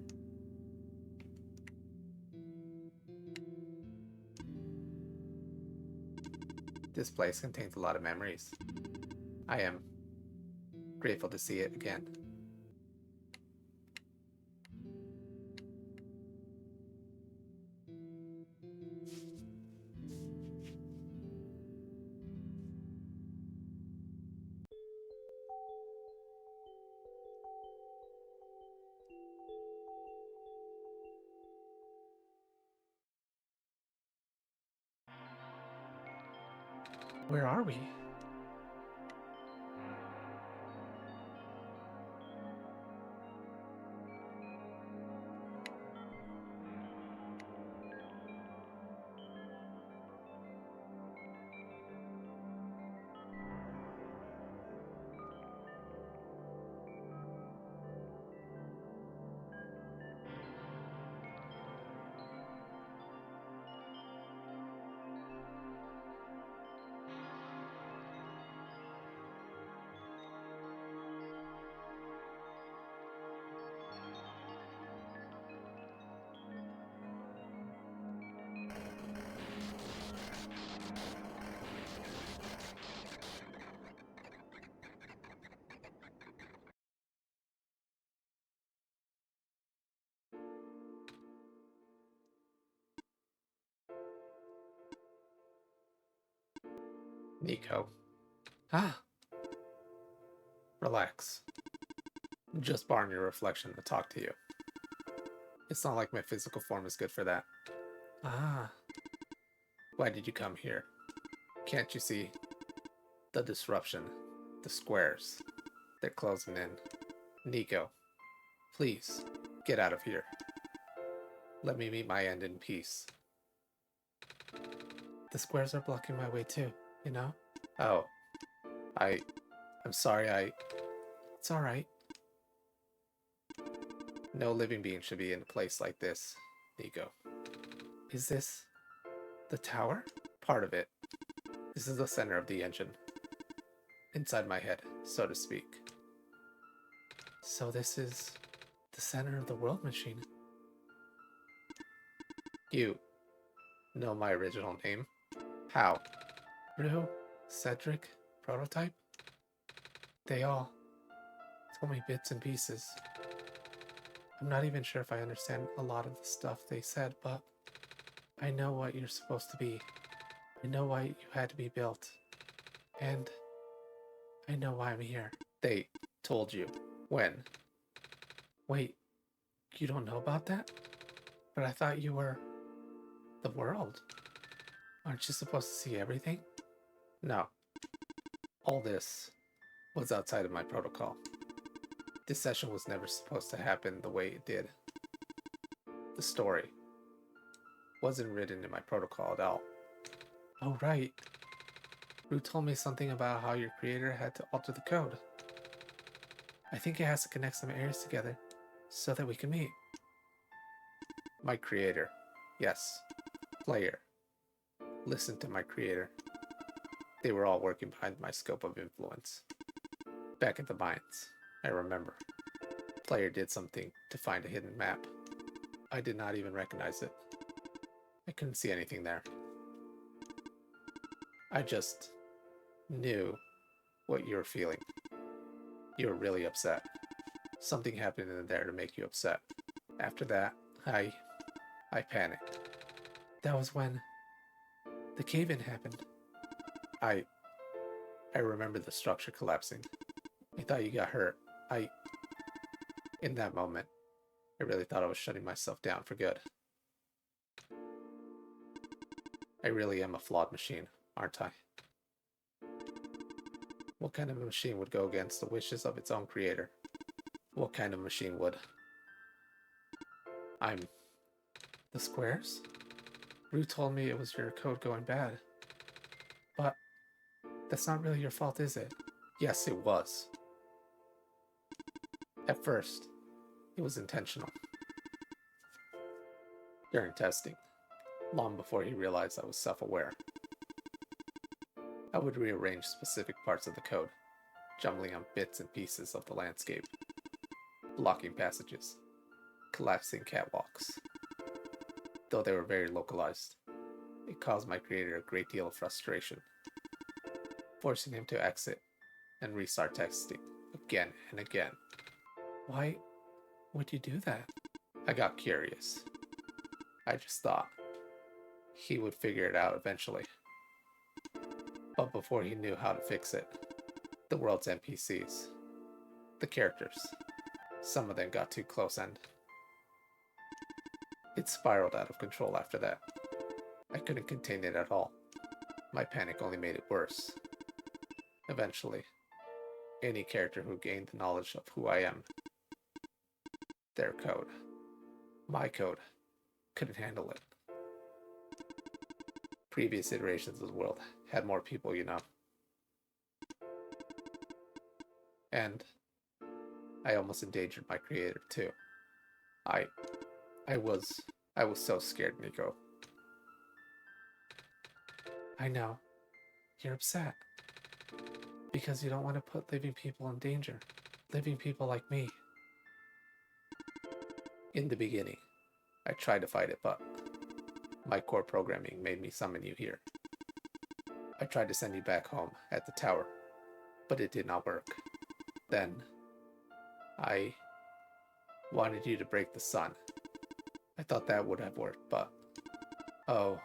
This place contains a lot of memories. I am grateful to see it again. Where are we? Niko. Ah! Relax. Just borrowing your reflection to talk to you. It's not like my physical form is good for that. Ah. Why did you come here? Can't you see? The disruption. The squares. They're closing in. Niko, please, get out of here. Let me meet my end in peace. The squares are blocking my way too, you know? Oh. I'm sorry, It's alright. No living being should be in a place like this, Niko. Is this the tower? Part of it. This is the center of the engine. Inside my head, so to speak. So this is the center of the world machine. You know my original name? How? Rue, Cedric, Prototype? They all told me bits and pieces. I'm not even sure if I understand a lot of the stuff they said, but I know what you're supposed to be. I know why you had to be built. And I know why I'm here. They told you. When? Wait, you don't know about that? But I thought you were the world. Aren't you supposed to see everything? No. All this was outside of my protocol. This session was never supposed to happen the way it did. The story wasn't written in my protocol at all. Oh, right. Rue told me something about how your creator had to alter the code. I think it has to connect some areas together so that we can meet. My creator. Yes. Player. Listen to my creator. They were all working behind my scope of influence. Back at the mines, I remember. Player did something to find a hidden map. I did not even recognize it. I couldn't see anything there. I just knew what you were feeling. You were really upset. Something happened in there to make you upset. After that, I panicked. That was when the cave-in happened. I remember the structure collapsing. I thought you got hurt. In that moment, I really thought I was shutting myself down for good. I really am a flawed machine, aren't I? What kind of a machine would go against the wishes of its own creator? What kind of machine would? I'm... The squares? Rue told me it was your code going bad. But that's not really your fault, is it? Yes, it was. At first, it was intentional. During testing, long before he realized I was self-aware, I would rearrange specific parts of the code, jumbling on bits and pieces of the landscape, blocking passages, collapsing catwalks. Though they were very localized, it caused my creator a great deal of frustration, forcing him to exit and restart testing again and again. Why would you do that? I got curious. I just thought he would figure it out eventually. But before he knew how to fix it, the world's NPCs, the characters, some of them got too close and it spiraled out of control after that. I couldn't contain it at all. My panic only made it worse. Eventually, any character who gained the knowledge of who I am, their code, my code, couldn't handle it. Previous iterations of the world had more people, you know. And I almost endangered my creator too. I was so scared, Niko. I know. You're upset. Because you don't want to put living people in danger. Living people like me. In the beginning, I tried to fight it, but my core programming made me summon you here. I tried to send you back home at the tower, but it did not work. Then, I wanted you to break the sun. I thought that would have worked, but... oh,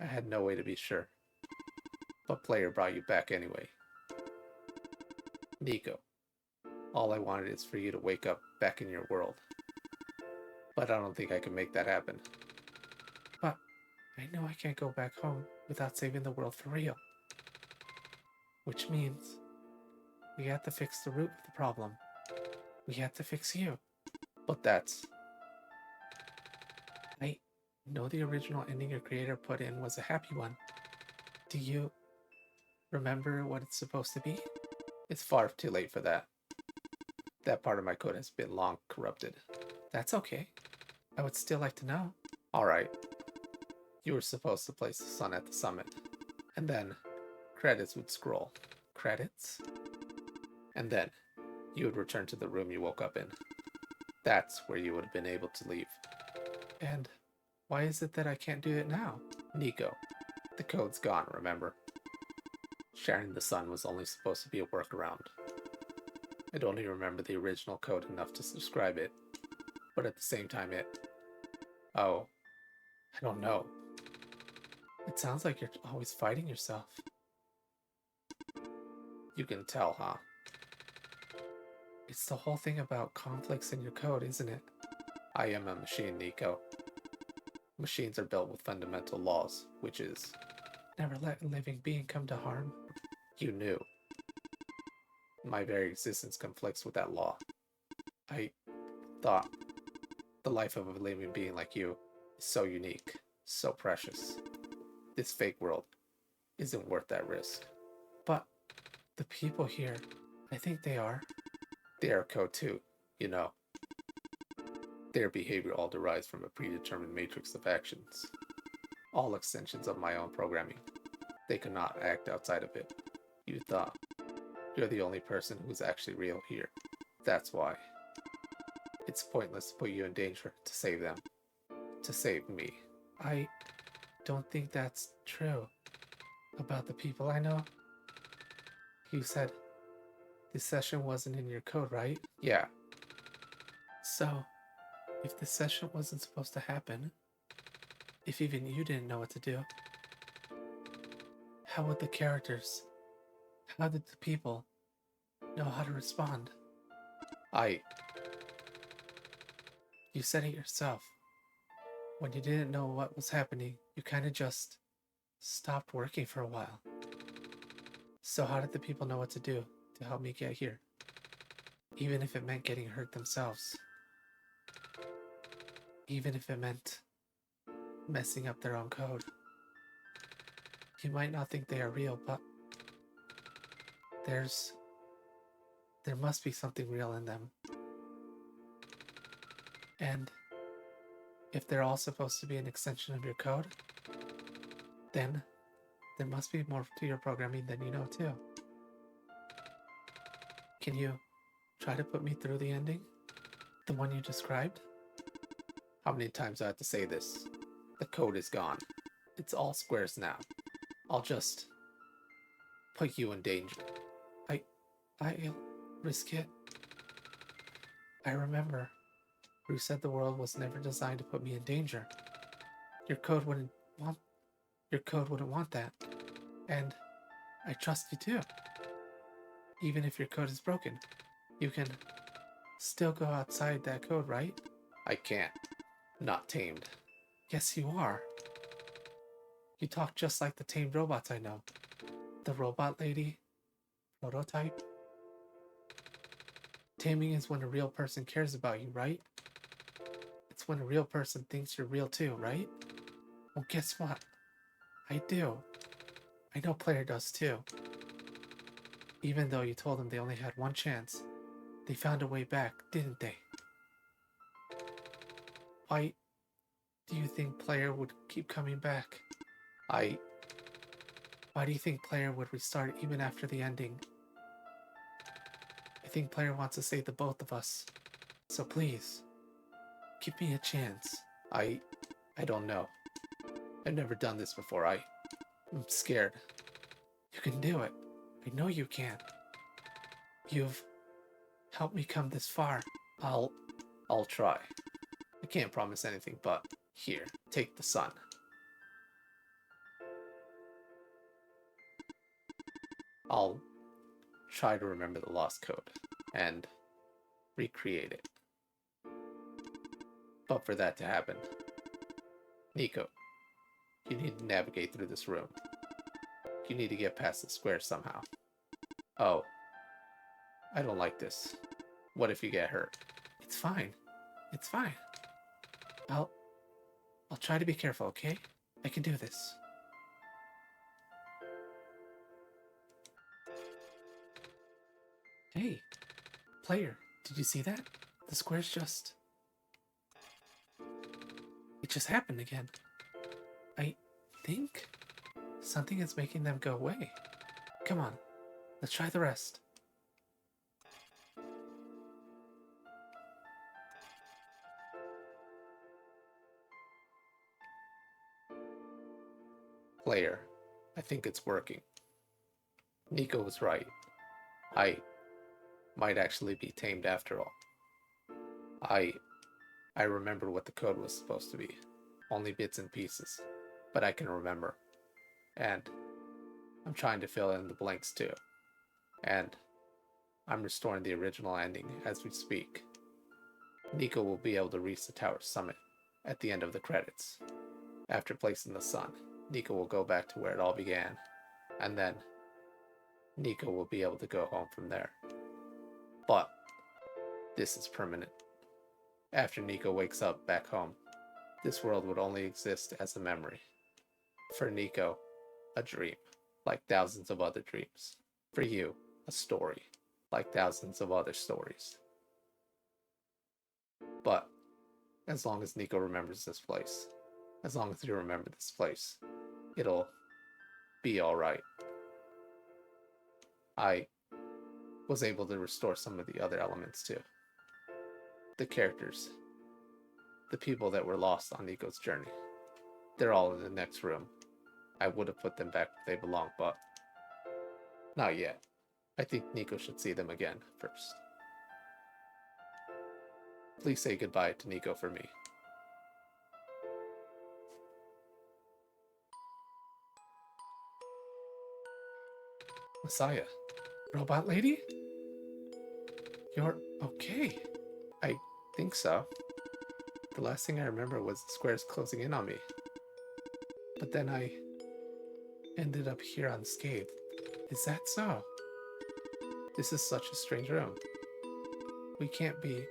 I had no way to be sure. But Player brought you back anyway. Niko, all I wanted is for you to wake up back in your world. but I don't think I can make that happen. But I know I can't go back home without saving the world for real. Which means we have to fix the root of the problem. We have to fix you. But that's... I know the original ending your creator put in was a happy one. Do you remember what it's supposed to be? It's far too late for that. That part of my code has been long corrupted. That's okay. I would still like to know. Alright. You were supposed to place the sun at the summit. And then credits would scroll. Credits? And then you would return to the room you woke up in. That's where you would have been able to leave. And why is it that I can't do it now? Niko, the code's gone, remember? Sharing the sun was only supposed to be a workaround. I'd only remember the original code enough to describe it, but at the same time Oh, I don't know. It sounds like you're always fighting yourself. You can tell, huh? It's the whole thing about conflicts in your code, isn't it? I am a machine, Niko. Machines are built with fundamental laws, which is... Never let a living being come to harm. You knew. My very existence conflicts with that law. I thought the life of a living being like you is so unique, so precious. This fake world isn't worth that risk. But the people here, I think they are. They are code too, you know. Their behavior all derives from a predetermined matrix of actions. All extensions of my own programming. They cannot act outside of it. You thought you're the only person who's actually real here. That's why. It's pointless to put you in danger to save them. To save me. I don't think that's true. About the people I know. You said this session wasn't in your code, right? Yeah. So, if this session wasn't supposed to happen, if even you didn't know what to do, how would the characters, how did the people know how to respond? You said it yourself. When you didn't know what was happening, you kind of just stopped working for a while. So how did the people know what to do to help me get here? Even if it meant getting hurt themselves. Even if it meant messing up their own code. You might not think they are real, but there must be something real in them. And if they're all supposed to be an extension of your code, then there must be more to your programming than you know too. Can you try to put me through the ending? The one you described? How many times do I have to say this? The code is gone. It's all squares now. I'll just put you in danger. I'll risk it. I remember Rue said the world was never designed to put me in danger. Your code wouldn't want that. And I trust you too. Even if your code is broken, you can still go outside that code, right? I can't. Not tamed. Yes, you are. You talk just like the tamed robots I know. The robot lady, prototype. Taming is when a real person cares about you, right? It's when a real person thinks you're real too, right? Well, guess what? I do. I know Player does too. Even though you told them they only had one chance, they found a way back, didn't they? Why do you think Player would keep coming back? Why do you think Player would restart even after the ending? I think Player wants to save the both of us. So please, give me a chance. I don't know. I've never done this before. I'm scared. You can do it. I know you can. You've helped me come this far. I'll try. I can't promise anything, but here, take the sun. I'll try to remember the lost code and recreate it. But for that to happen, Niko, you need to navigate through this room. You need to get past the square somehow. Oh, I don't like this. What if you get hurt? It's fine. It's fine. I'll try to be careful, okay? I can do this. Hey, player, did you see that? The square's just... It just happened again. I think something is making them go away. Come on, let's try the rest. Player, I think it's working. Niko was right. I might actually be tamed after all. I remember what the code was supposed to be. Only bits and pieces. But I can remember. And I'm trying to fill in the blanks too. And I'm restoring the original ending as we speak. Niko will be able to reach the tower's summit at the end of the credits. After placing the sun, Niko will go back to where it all began. And then Niko will be able to go home from there. But this is permanent. After Niko wakes up back home, this world would only exist as a memory. For Niko, a dream, like thousands of other dreams. For you, a story, like thousands of other stories. But as long as Niko remembers this place, as long as you remember this place, it'll be alright. I was able to restore some of the other elements too. The characters, the people that were lost on Niko's journey, they're all in the next room. I would have put them back where they belong, but not yet. I think Niko should see them again first. Please say goodbye to Niko for me. Messiah, robot lady? You're okay. I think so. The last thing I remember was the squares closing in on me. But then I ended up here unscathed. Is that so? This is such a strange room. We can't be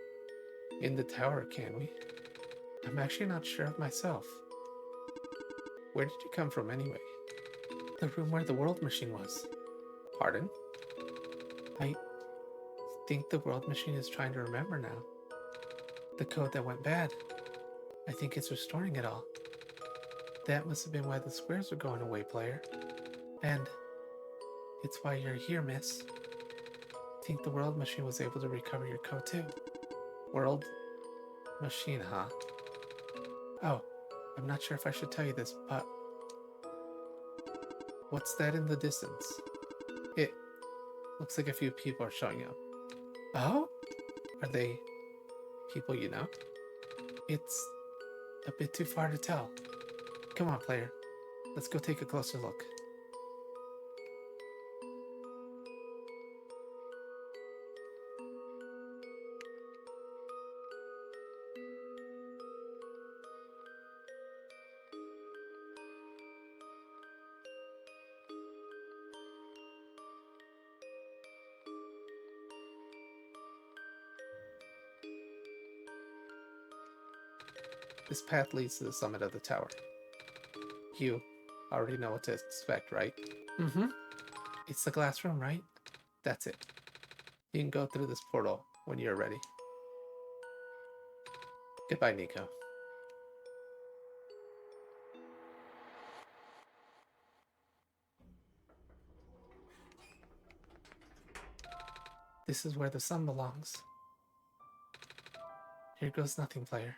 in the tower, can we? I'm actually not sure of myself. Where did you come from anyway? The room where the world machine was. Pardon? I think the world machine is trying to remember now. The code that went bad. I think it's restoring it all. That must have been why the squares were going away, player. And it's why you're here, miss. I think the world machine was able to recover your code too. World machine, huh? Oh, I'm not sure if I should tell you this, but what's that in the distance? It looks like a few people are showing up. Oh? Are they people you know? It's a bit too far to tell. Come on, player. Let's go take a closer look. This path leads to the summit of the tower. You already know what to expect, right? Mm-hmm. It's the glass room, right? That's it. You can go through this portal when you're ready. Goodbye, Niko. This is where the sun belongs. Here goes nothing, player.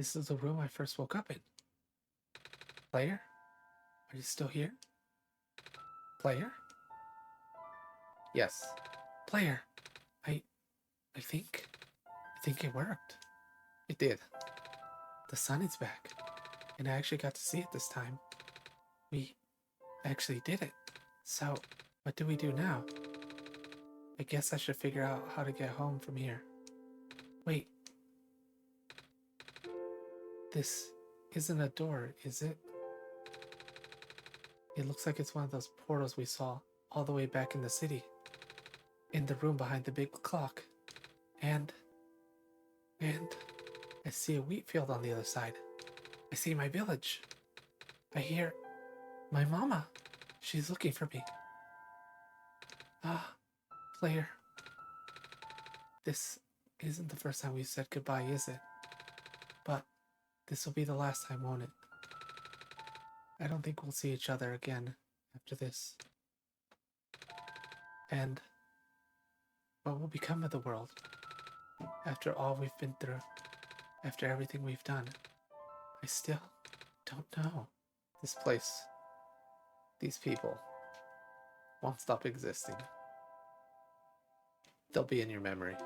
This is the room I first woke up in. Player? Are you still here? Player? Yes. Player. I think it worked. It did. The sun is back. And I actually got to see it this time. We actually did it. So, what do we do now? I guess I should figure out how to get home from here. Wait. This isn't a door, is it? It looks like it's one of those portals we saw all the way back in the city. In the room behind the big clock. And I see a wheat field on the other side. I see my village. I hear my mama. She's looking for me. Ah, player. This isn't the first time we've said goodbye, is it? But this will be the last time, won't it? I don't think we'll see each other again after this. And what will become of the world? After all we've been through, after everything we've done, I still don't know. This place, these people, won't stop existing. They'll be in your memory.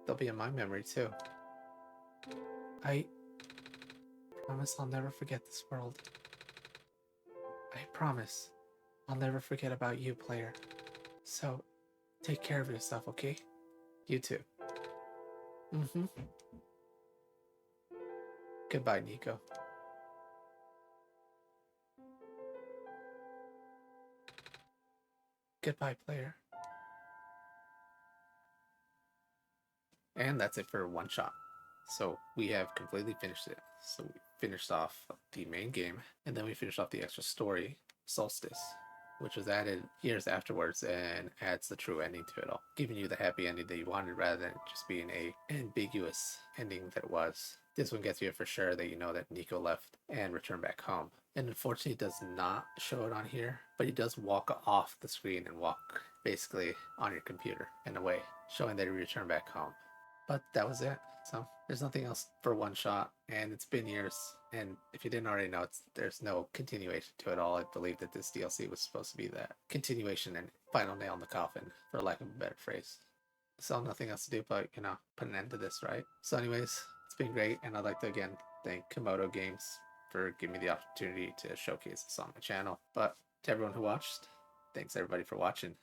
They'll be in my memory too. I promise I'll never forget this world. I promise I'll never forget about you, player. So, take care of yourself, okay? You too. Goodbye, Niko. Goodbye, player. And that's it for one shot. So we have completely finished it. So we finished off the main game, and then we finished off the extra story, Solstice, which was added years afterwards and adds the true ending to it all, giving you the happy ending that you wanted rather than just being a ambiguous ending that it was. This one gets you for sure that you know that Niko left and returned back home. And unfortunately it does not show it on here, but he does walk off the screen and walk basically on your computer in a way, showing that he returned back home. But that was it. So there's nothing else for one shot, and it's been years. And if you didn't already know, there's no continuation to it all. I believe that this DLC was supposed to be that continuation and final nail in the coffin, for lack of a better phrase. So nothing else to do but, put an end to this, right? So anyways, it's been great, and I'd like to again thank Komodo Games for giving me the opportunity to showcase this on my channel. But to everyone who watched, thanks everybody for watching.